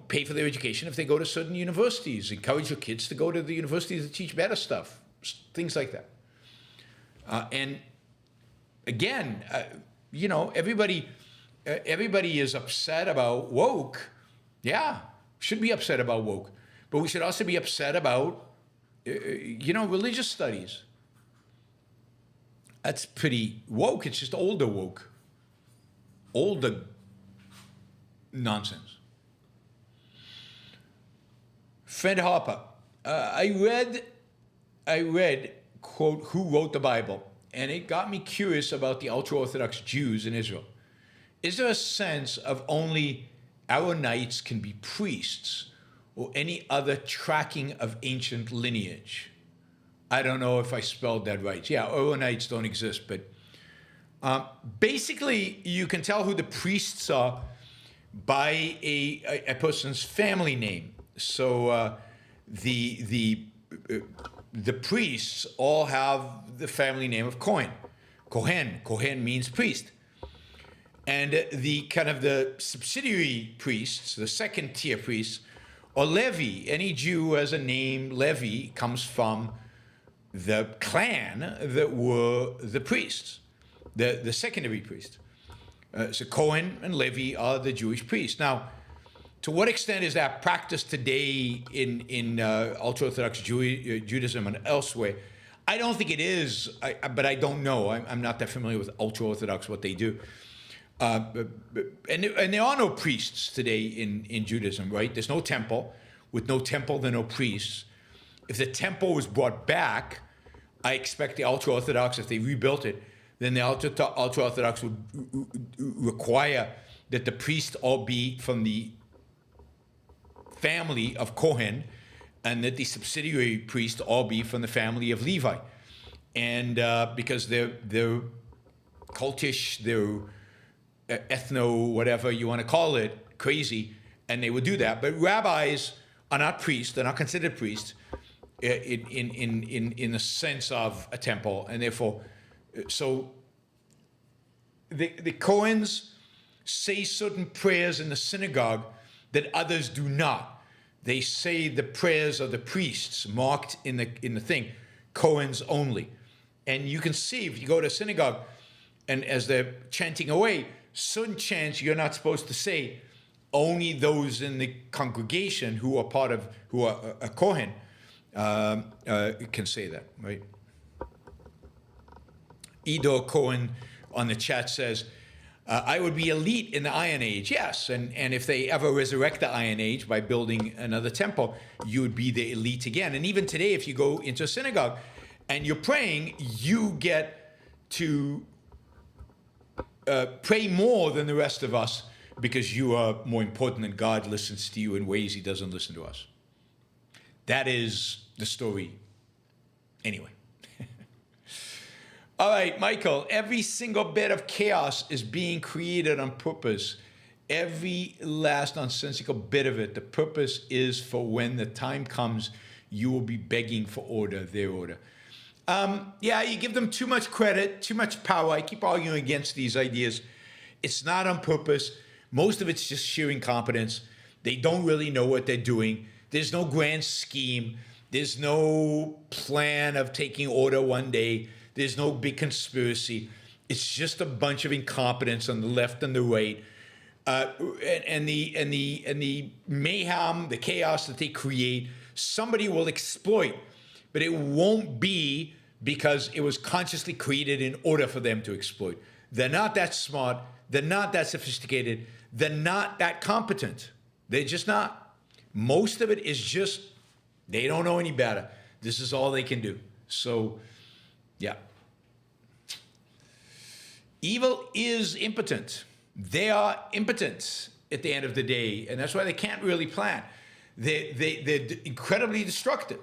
pay for their education if they go to certain universities. Encourage your kids to go to the universities that teach better stuff, things like that. And again, you know, everybody is upset about woke. Yeah, should be upset about woke. But we should also be upset about, you know, religious studies. That's pretty woke. It's just older woke. Older nonsense. Fred Harper. I read, quote, Who Wrote the Bible? And it got me curious about the ultra-Orthodox Jews in Israel. Is there a sense of only Arronites can be priests or any other tracking of ancient lineage? I don't know if I spelled that right. Yeah, Arronites don't exist, but basically you can tell who the priests are by a person's family name. So the priests all have the family name of Cohen. Cohen means priest. And the kind of the subsidiary priests, the second tier priests, are Levi. Any Jew who has a name Levi comes from the clan that were the priests, the secondary priests. So Cohen and Levi are the Jewish priests. Now, to what extent is that practiced today in ultra-Orthodox Judaism and elsewhere? I don't think it is, but I don't know. I'm not that familiar with ultra-Orthodox, what they do. And there are no priests today in Judaism, right? There's no temple. With no temple, there are no priests. If the temple was brought back, I expect the ultra-Orthodox, if they rebuilt it, then the ultra-Orthodox would require that the priests all be from the family of Cohen, and that the subsidiary priests all be from the family of Levi. And because they're cultish, they're ethno, whatever you want to call it, crazy, and they would do that. But rabbis are not priests; they're not considered priests in the sense of a temple, and therefore, so the Cohens say certain prayers in the synagogue that others do not. They say the prayers of the priests marked in the thing, Cohens only. And you can see if you go to a synagogue and as they're chanting away, certain chants you're not supposed to say. Only those in the congregation who are a Kohen can say that, right? Edo Cohen on the chat says, I would be elite in the Iron Age. Yes, and if they ever resurrect the Iron Age by building another temple, you would be the elite again. And even today, if you go into a synagogue and you're praying, you get to pray more than the rest of us because you are more important and God listens to you in ways he doesn't listen to us. That is the story. Anyway. All right, Michael, every single bit of chaos is being created on purpose. Every last nonsensical bit of it. The purpose is for when the time comes, you will be begging for order, their order. Yeah, you give them too much credit, too much power. I keep arguing against these ideas. It's not on purpose. Most of it's just sheer incompetence. They don't really know what they're doing. There's no grand scheme. There's no plan of taking order one day. There's no big conspiracy. It's just a bunch of incompetence on the left and the right, and the mayhem, the chaos that they create. Somebody will exploit, but it won't be because it was consciously created in order for them to exploit. They're not that smart. They're not that sophisticated. They're not that competent. They're just not. Most of it is just they don't know any better. This is all they can do. So, yeah. Evil is impotent. They are impotent at the end of the day, and that's why they can't really plan. They're incredibly destructive.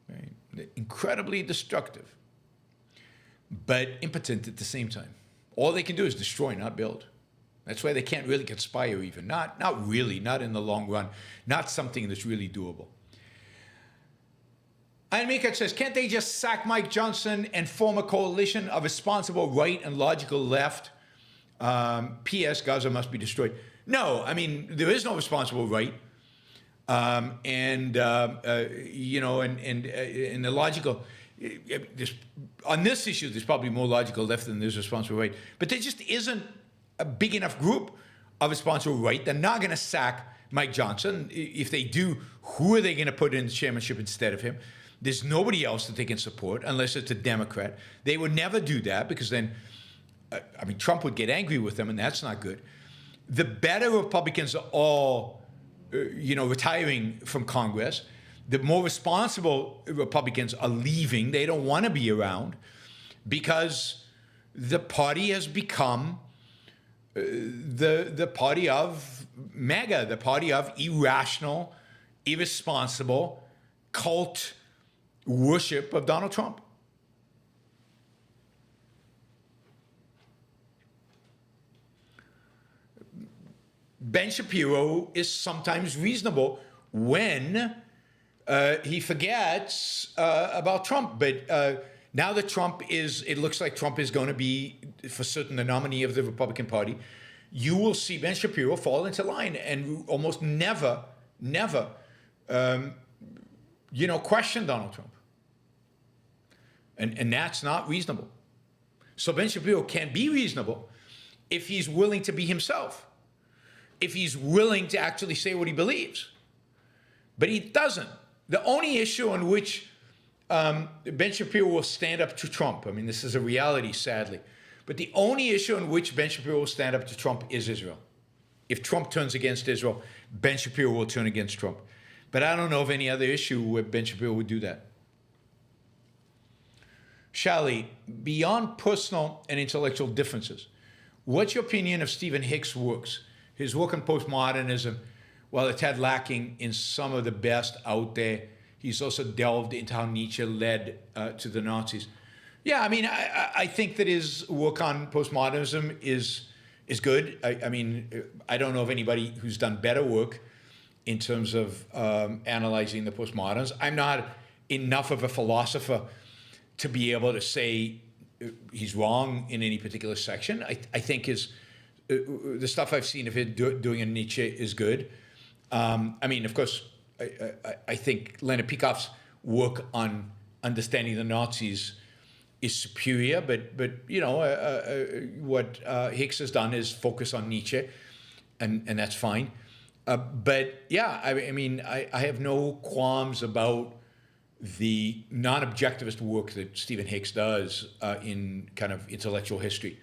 Right? They're incredibly destructive, but impotent at the same time. All they can do is destroy, not build. That's why they can't really conspire even. Not really, not in the long run. Not something that's really doable. And Mika says, can't they just sack Mike Johnson and form a coalition of responsible right and logical left? P.S. Gaza must be destroyed. No, I mean, there is no responsible right. And the logical, on this issue, there's probably more logical left than there's responsible right. But there just isn't a big enough group of responsible right. They're not going to sack Mike Johnson. If they do, who are they going to put in the chairmanship instead of him? There's nobody else that they can support unless it's a Democrat. They would never do that because then, Trump would get angry with them, and that's not good. The better Republicans are all, retiring from Congress. The more responsible Republicans are leaving. They don't want to be around because the party has become the party of MAGA, the party of irrational, irresponsible, cult worship of Donald Trump. Ben Shapiro is sometimes reasonable when he forgets about Trump. But now that it looks like Trump is going to be, for certain, the nominee of the Republican Party, you will see Ben Shapiro fall into line and almost never question Donald Trump. And that's not reasonable. So Ben Shapiro can be reasonable if he's willing to be himself, if he's willing to actually say what he believes. But he doesn't. The only issue on which Ben Shapiro will stand up to Trump, this is a reality, sadly, but the only issue on which Ben Shapiro will stand up to Trump is Israel. If Trump turns against Israel, Ben Shapiro will turn against Trump. But I don't know of any other issue where Ben Shapiro would do that. Shally, beyond personal and intellectual differences, what's your opinion of Stephen Hicks' works? His work on postmodernism, while it's had lacking in some of the best out there, he's also delved into how Nietzsche led to the Nazis. Yeah, I mean, I think that his work on postmodernism is good. I mean, I don't know of anybody who's done better work in terms of analyzing the postmoderns. I'm not enough of a philosopher to be able to say he's wrong in any particular section. I think the stuff I've seen of him doing in Nietzsche is good. I mean, of course, I think Leonard Peikoff's work on understanding the Nazis is superior, but you know, what Hicks has done is focus on Nietzsche, and that's fine. But yeah, I mean, I have no qualms about the non-objectivist work that Stephen Hicks does in kind of intellectual history.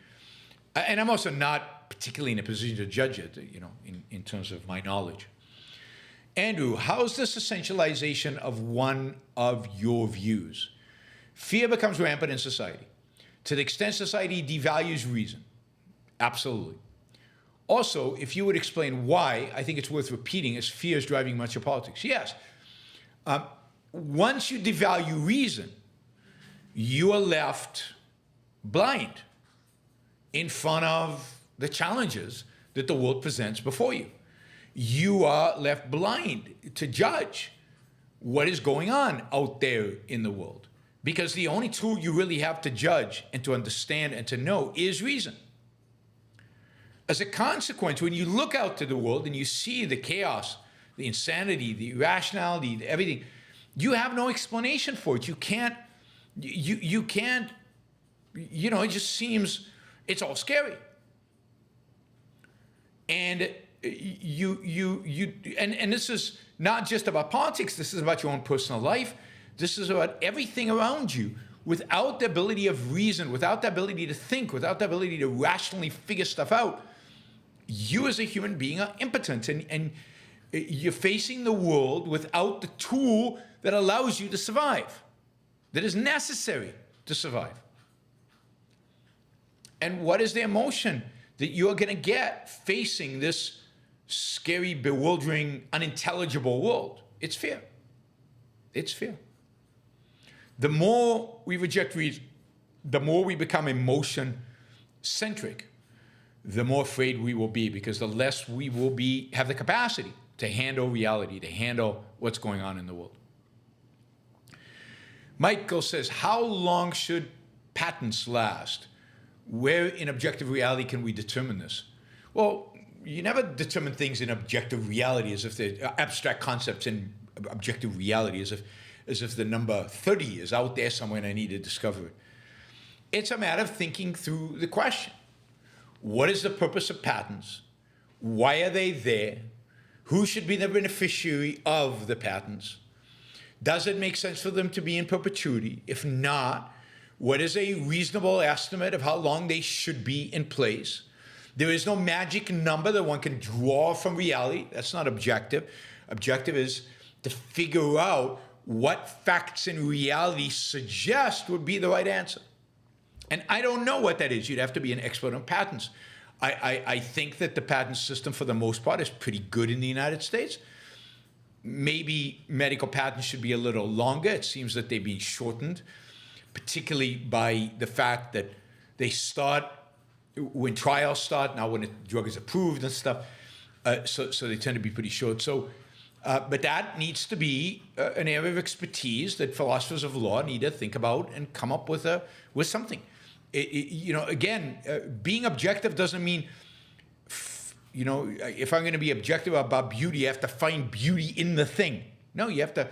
And I'm also not particularly in a position to judge it, you know, in terms of my knowledge. Andrew, how's this essentialization of one of your views? Fear becomes rampant in society. To the extent society devalues reason. Absolutely. Also, if you would explain why, I think it's worth repeating, as fear is driving much of politics. Yes. Once you devalue reason, you are left blind in front of the challenges that the world presents before you. You are left blind to judge what is going on out there in the world, because the only tool you really have to judge and to understand and to know is reason. As a consequence, when you look out to the world and you see the chaos, the insanity, the irrationality, everything, you have no explanation for it. You can't, you know, it just seems, it's all scary. And and this is not just about politics, this is about your own personal life. This is about everything around you. Without the ability of reason, without the ability to think, without the ability to rationally figure stuff out, you as a human being are impotent, and you're facing the world without the tool that allows you to survive, that is necessary to survive. And what is the emotion that you're going to get facing this scary, bewildering, unintelligible world? It's fear. It's fear. The more we reject reason, the more we become emotion-centric, the more afraid we will be, because the less we will have the capacity to handle reality, to handle what's going on in the world. Michael says, how long should patents last? Where in objective reality can we determine this? Well, you never determine things in objective reality as if they're abstract concepts in objective reality, as if the number 30 is out there somewhere and I need to discover it. It's a matter of thinking through the question. What is the purpose of patents? Why are they there? Who should be the beneficiary of the patents? Does it make sense for them to be in perpetuity? If not, what is a reasonable estimate of how long they should be in place? There is no magic number that one can draw from reality. That's not objective. Objective is to figure out what facts in reality suggest would be the right answer. And I don't know what that is. You'd have to be an expert on patents. I think that the patent system, for the most part, is pretty good in the United States. Maybe medical patents should be a little longer. It seems that they've been shortened, particularly by the fact that they start when trials start, now when a drug is approved and stuff. So they tend to be pretty short. So, but that needs to be an area of expertise that philosophers of law need to think about and come up with something. You know, again, being objective doesn't mean, you know, if I'm going to be objective about beauty, I have to find beauty in the thing. No, you have to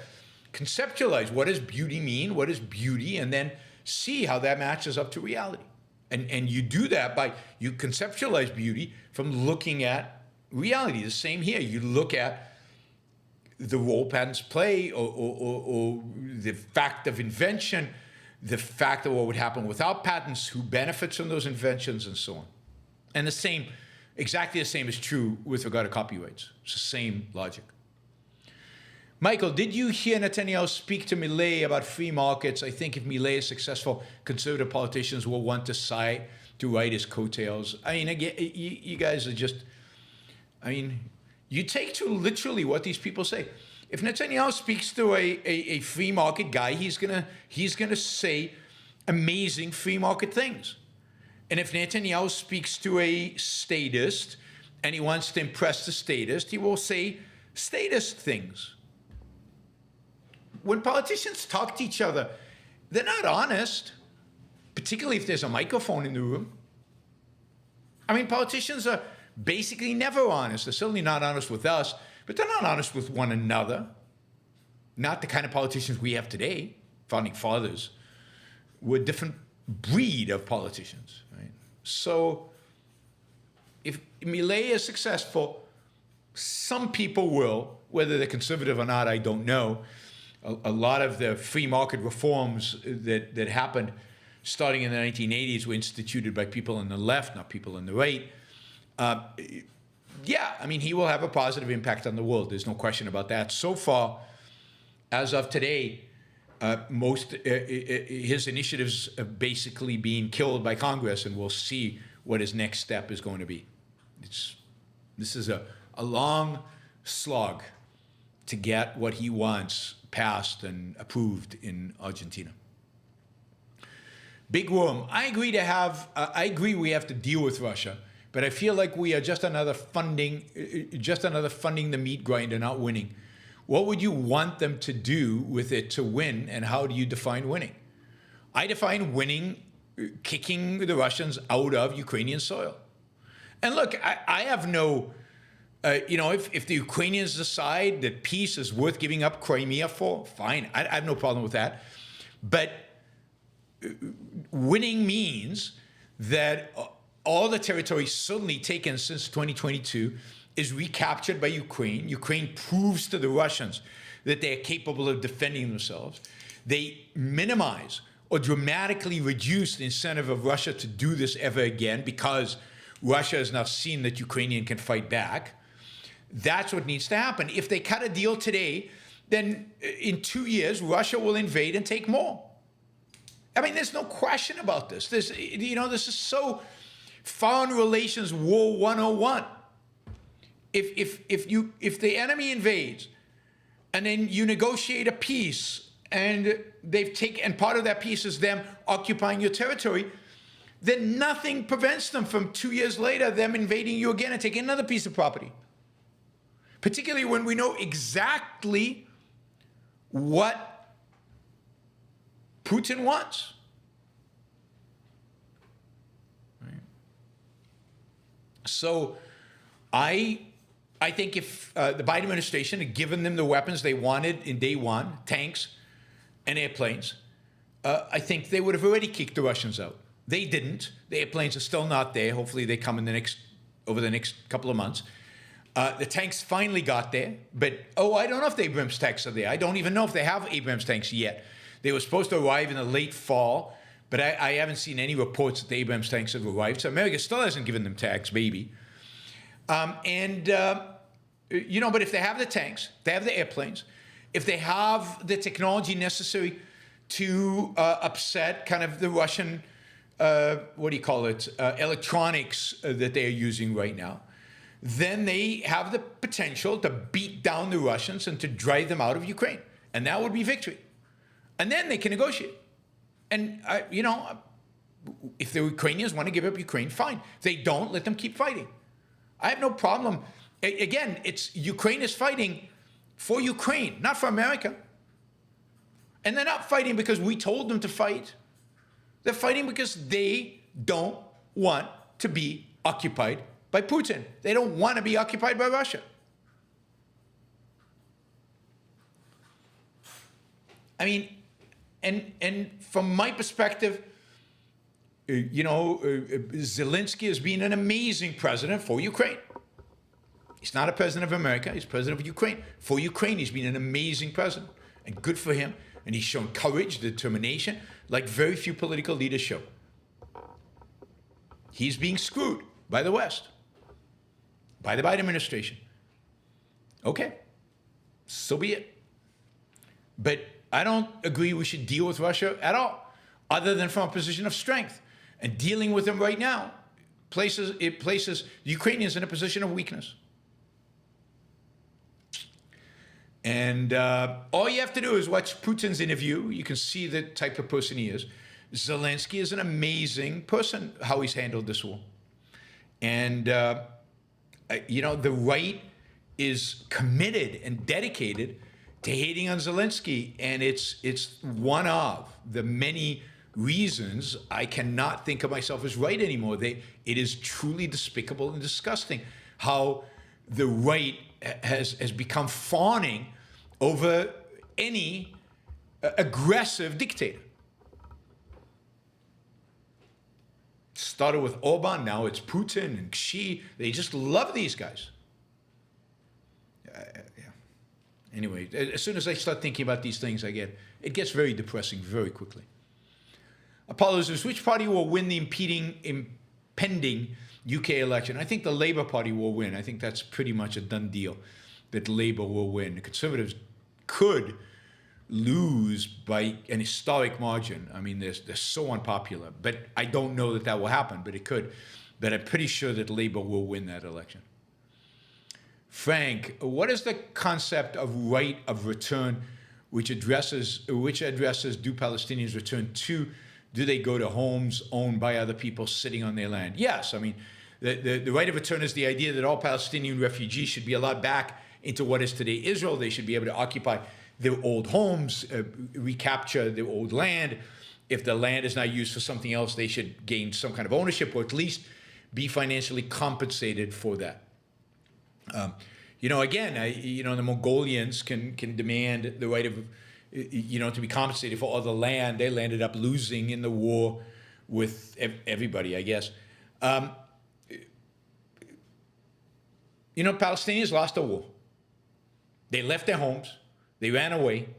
conceptualize what does beauty mean, what is beauty, and then see how that matches up to reality. And you do that by, you conceptualize beauty from looking at reality. The same here. You look at the role patents play, or the fact of invention, the fact of what would happen without patents, who benefits from those inventions, and so on. And the same, exactly the same is true with regard to copyrights. It's the same logic. Michael, did you hear Netanyahu speak to Milei about free markets? I think if Milei is successful, conservative politicians will want to side to ride his coattails. I mean, again, you guys are just, I mean, you take too literally what these people say. If Netanyahu speaks to a free market guy, he's gonna say amazing free market things. And if Netanyahu speaks to a statist and he wants to impress the statist, he will say statist things. When politicians talk to each other, they're not honest, particularly if there's a microphone in the room. I mean, politicians are basically never honest. They're certainly not honest with us, but they're not honest with one another. Not the kind of politicians we have today. Founding fathers were a different breed of politicians, right? So if Milei is successful, some people will, whether they're conservative or not, I don't know. A lot of the free market reforms that happened starting in the 1980s were instituted by people on the left, not people on the right. Yeah, I mean, he will have a positive impact on the world. There's no question about that. So far, as of today, his initiatives are basically being killed by Congress, and we'll see what his next step is going to be. This is a long slog to get what he wants passed and approved in Argentina. Big Worm, I agree we have to deal with Russia, but I feel like we are just another funding the meat grinder, not winning. What would you want them to do with it to win, and how do you define winning? I define winning, kicking the Russians out of Ukrainian soil. And look, I have no, if the Ukrainians decide that peace is worth giving up Crimea for, fine, I have no problem with that. But winning means that all the territory suddenly taken since 2022 is recaptured by Ukraine. Ukraine proves to the Russians that they are capable of defending themselves. They minimize or dramatically reduce the incentive of Russia to do this ever again, because Russia has now seen that Ukrainian can fight back. That's what needs to happen. If they cut a deal today, then in 2 years, Russia will invade and take more. I mean, there's no question about this. This is so foreign relations war 101. If the enemy invades and then you negotiate a peace and and part of that peace is them occupying your territory, then nothing prevents them from 2 years later them invading you again and taking another piece of property. Particularly when we know exactly what Putin wants. Right? So I think if the Biden administration had given them the weapons they wanted in day one, tanks and airplanes, I think they would have already kicked the Russians out. They didn't. The airplanes are still not there. Hopefully they come over the next couple of months. The tanks finally got there, but I don't know if the Abrams tanks are there. I don't even know if they have Abrams tanks yet. They were supposed to arrive in the late fall, but I haven't seen any reports that the Abrams tanks have arrived. So America still hasn't given them tanks, baby. But if they have the tanks, they have the airplanes, if they have the technology necessary to upset kind of the Russian, electronics that they are using right now, then they have the potential to beat down the Russians and to drive them out of Ukraine. And that would be victory. And then they can negotiate. And, if the Ukrainians want to give up Ukraine, fine. If they don't, let them keep fighting. I have no problem. Again, Ukraine is fighting for Ukraine, not for America. And they're not fighting because we told them to fight. They're fighting because they don't want to be occupied by Putin. They don't want to be occupied by Russia. I mean, and from my perspective, Zelensky has been an amazing president for Ukraine. He's not a president of America. He's president of Ukraine. For Ukraine, he's been an amazing president. And good for him. And he's shown courage, determination, like very few political leaders show. He's being screwed by the West, by the Biden administration. Okay, so be it. But I don't agree we should deal with Russia at all, other than from a position of strength. And dealing with them right now places the Ukrainians in a position of weakness. And all you have to do is watch Putin's interview. You can see the type of person he is. Zelensky is an amazing person, how he's handled this war. And, you know, the right is committed and dedicated to hating on Zelensky. And it's one of the many reasons I cannot think of myself as right anymore. It is truly despicable and disgusting how the right has become fawning over any aggressive dictator. Started with Orban, now it's Putin and Xi. They just love these guys. Yeah. Anyway, as soon as I start thinking about these things, it gets very depressing very quickly. Apollos, which party will win the impending UK election? I think the Labour Party will win. I think that's pretty much a done deal, that Labour will win. The Conservatives could lose by an historic margin. I mean, they're so unpopular. But I don't know that will happen, but it could. But I'm pretty sure that Labour will win that election. Frank, what is the concept of right of return which addresses do Palestinians return to? Do they go to homes owned by other people sitting on their land? Yes. I mean, the right of return is the idea that all Palestinian refugees should be allowed back into what is today Israel. They should be able to occupy their old homes, recapture their old land. If the land is not used for something else, they should gain some kind of ownership, or at least be financially compensated for that. You know, again, the Mongolians can demand the right of, to be compensated for all the land. They ended up losing in the war with everybody, I guess. Palestinians lost the war. They left their homes. They ran away.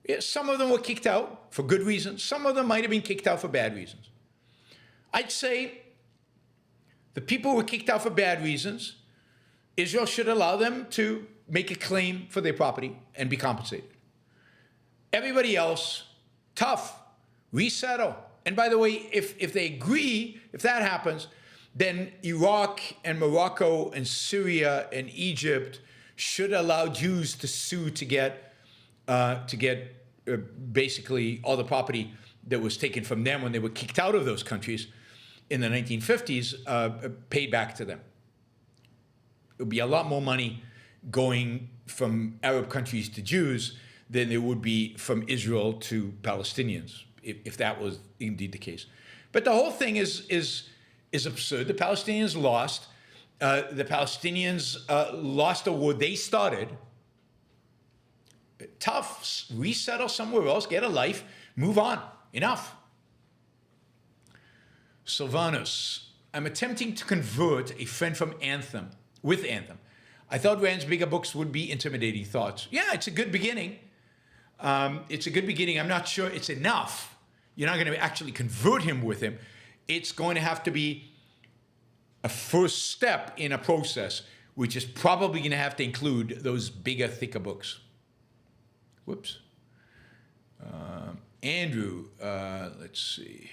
Yeah, some of them were kicked out for good reasons. Some of them might have been kicked out for bad reasons. I'd say the people who were kicked out for bad reasons, Israel should allow them to make a claim for their property and be compensated. Everybody else, tough, resettle. And by the way, if they agree, if that happens, then Iraq and Morocco and Syria and Egypt should allow Jews to sue to get basically all the property that was taken from them when they were kicked out of those countries in the 1950s paid back to them. It would be a lot more money going from Arab countries to Jews than there would be from Israel to Palestinians, if that was indeed the case. But the whole thing is absurd. The Palestinians lost. The Palestinians lost a war they started. Tough, resettle somewhere else, get a life, move on. Enough. Sylvanus, I'm attempting to convert a friend from Anthem, with Anthem. I thought Rand's bigger books would be intimidating thoughts. Yeah, it's a good beginning. It's a good beginning. I'm not sure it's enough. You're not going to actually convert him with him. It's going to have to be a first step in a process, which is probably going to have to include those bigger, thicker books. Whoops. Andrew, let's see.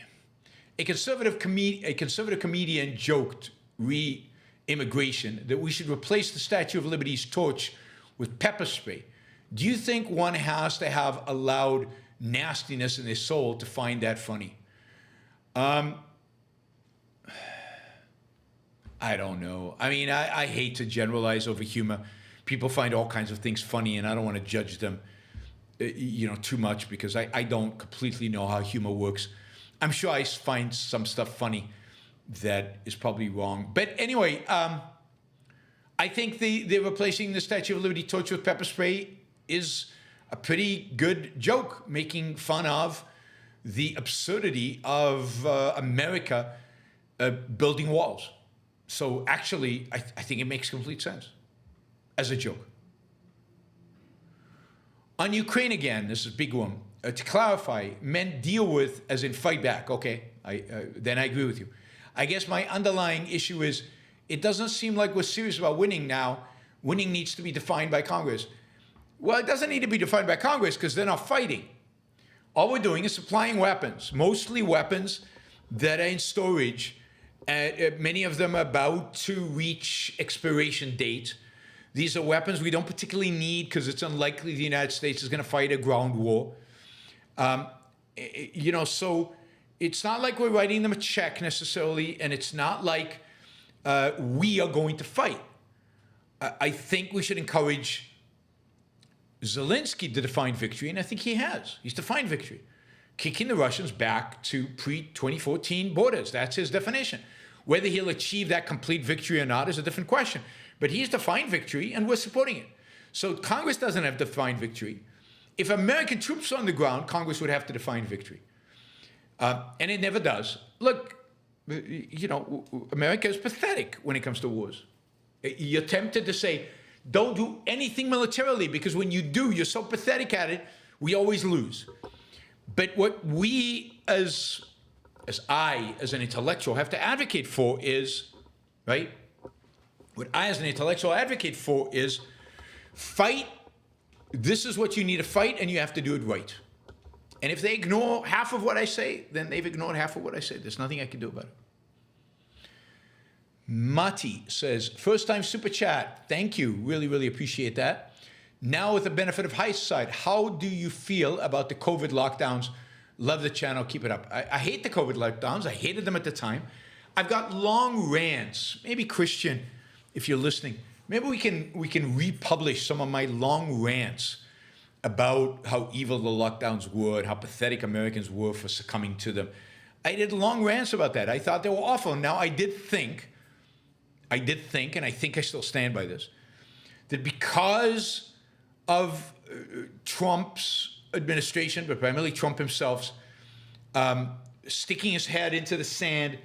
A conservative comedian joked re-immigration that we should replace the Statue of Liberty's torch with pepper spray. Do you think one has to have a loud nastiness in their soul to find that funny? I don't know. I mean, I hate to generalize over humor. People find all kinds of things funny, and I don't want to judge them, too much, because I don't completely know how humor works. I'm sure I find some stuff funny that is probably wrong. But anyway, I think they're replacing the Statue of Liberty torch with pepper spray is a pretty good joke, making fun of the absurdity of America building walls. So actually, I think it makes complete sense as a joke. On Ukraine again, this is a big one. To clarify, men deal with as in fight back. Okay, then I agree with you. I guess my underlying issue is it doesn't seem like we're serious about winning now. Winning needs to be defined by Congress. Well, it doesn't need to be defined by Congress because they're not fighting. All we're doing is supplying weapons, mostly weapons that are in storage. Many of them are about to reach expiration date. These are weapons we don't particularly need because it's unlikely the United States is going to fight a ground war. So it's not like we're writing them a check necessarily, and it's not like we are going to fight. I think we should encourage Zelensky to define victory, and I think he has. He's defined victory. Kicking the Russians back to pre-2014 borders. That's his definition. Whether he'll achieve that complete victory or not is a different question. But he's defined victory, and we're supporting it. So Congress doesn't have defined victory. If American troops are on the ground, Congress would have to define victory. And it never does. Look, America is pathetic when it comes to wars. You're tempted to say, don't do anything militarily, because when you do, you're so pathetic at it, we always lose. But what we, as an intellectual, have to advocate for is, right? What I, as an intellectual, advocate for is fight. This is what you need to fight, and you have to do it right. And if they ignore half of what I say, then they've ignored half of what I say. There's nothing I can do about it. Mati says, first time super chat. Thank you. Really, really appreciate that. Now with the benefit of hindsight, how do you feel about the COVID lockdowns? Love the channel. Keep it up. I hate the COVID lockdowns. I hated them at the time. I've got long rants. Maybe Christian, if you're listening, maybe we can republish some of my long rants about how evil the lockdowns were and how pathetic Americans were for succumbing to them. I did long rants about that. I thought they were awful. Now, I did think, and I think I still stand by this, that because of Trump's administration, but primarily Trump himself, sticking his head into the sand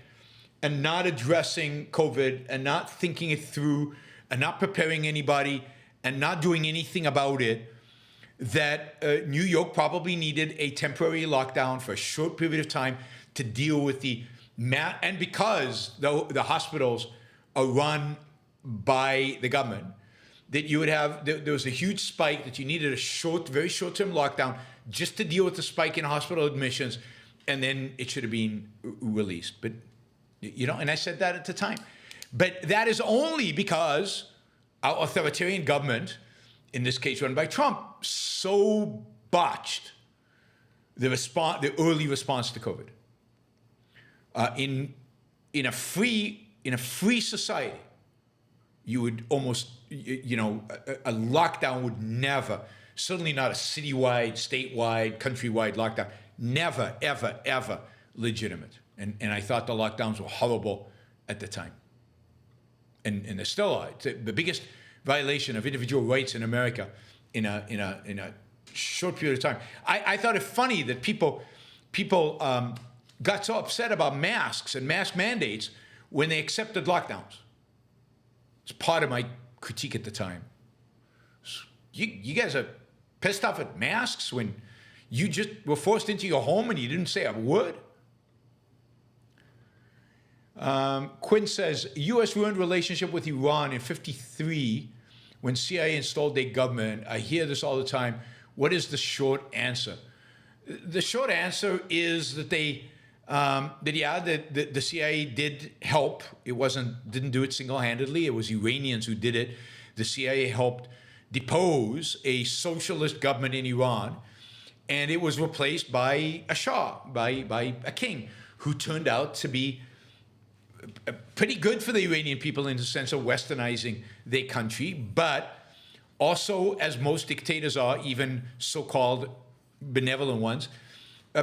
and not addressing COVID and not thinking it through and not preparing anybody and not doing anything about it, that New York probably needed a temporary lockdown for a short period of time to deal with and because the hospitals are run by the government, that you would have, there was a huge spike that you needed a very short-term lockdown just to deal with the spike in hospital admissions, and then it should have been released. But, and I said that at the time. But that is only because our authoritarian government, in this case run by Trump, so botched the early response to COVID. In a free society, you would almost, a lockdown would never, certainly not a citywide, statewide, countrywide lockdown, never, ever, ever legitimate. And I thought the lockdowns were horrible at the time. And they still are. It's the biggest violation of individual rights in America in a short period of time. I thought it funny that people got so upset about masks and mask mandates when they accepted lockdowns. It's part of my critique at the time. You guys are pissed off at masks when you just were forced into your home and you didn't say a word? Quinn says, U.S. ruined relationship with Iran in 1953 when CIA installed their government. I hear this all the time. What is the short answer? The short answer is that the CIA did help. It didn't do it single-handedly. It was Iranians who did it. The CIA helped depose a socialist government in Iran, and it was replaced by a Shah, by a king, who turned out to be pretty good for the Iranian people in the sense of westernizing their country, but also, as most dictators are, even so-called benevolent ones,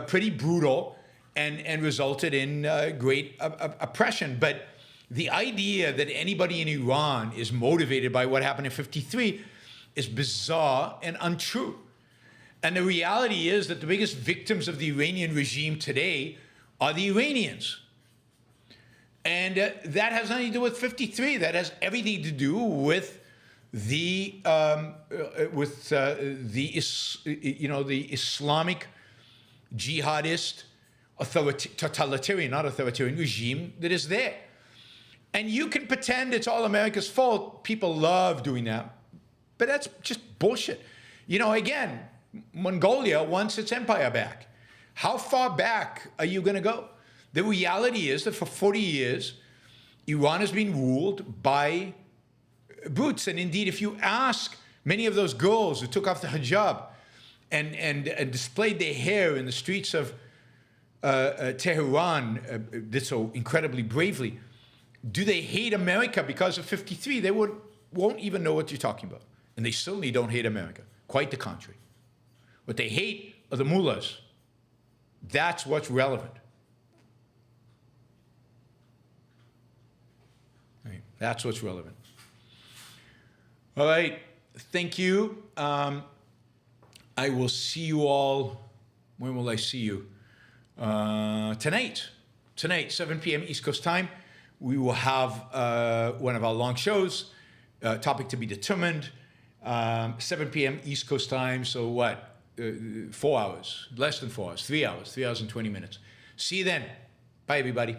pretty brutal and resulted in great oppression. But the idea that anybody in Iran is motivated by what happened in 1953 is bizarre and untrue. And the reality is that the biggest victims of the Iranian regime today are the Iranians. And that has nothing to do with 1953. That has everything to do with the Islamic jihadist totalitarian, not authoritarian regime that is there. And you can pretend it's all America's fault. People love doing that. But that's just bullshit. You know, again, Mongolia wants its empire back. How far back are you going to go? The reality is that for 40 years, Iran has been ruled by brutes. And indeed, if you ask many of those girls who took off the hijab and displayed their hair in the streets of Tehran, did so incredibly bravely, do they hate America because of 53? They won't even know what you're talking about. And they certainly don't hate America. Quite the contrary. What they hate are the mullahs. That's what's relevant. Right. That's what's relevant. All right. Thank you. I will see you all. When will I see you? Tonight, 7 p.m. East Coast time. We will have one of our long shows, topic to be determined, 7 p.m. East Coast time. So what? 4 hours, less than 4 hours, 3 hours, 3 hours and 20 minutes. See you then. Bye, everybody.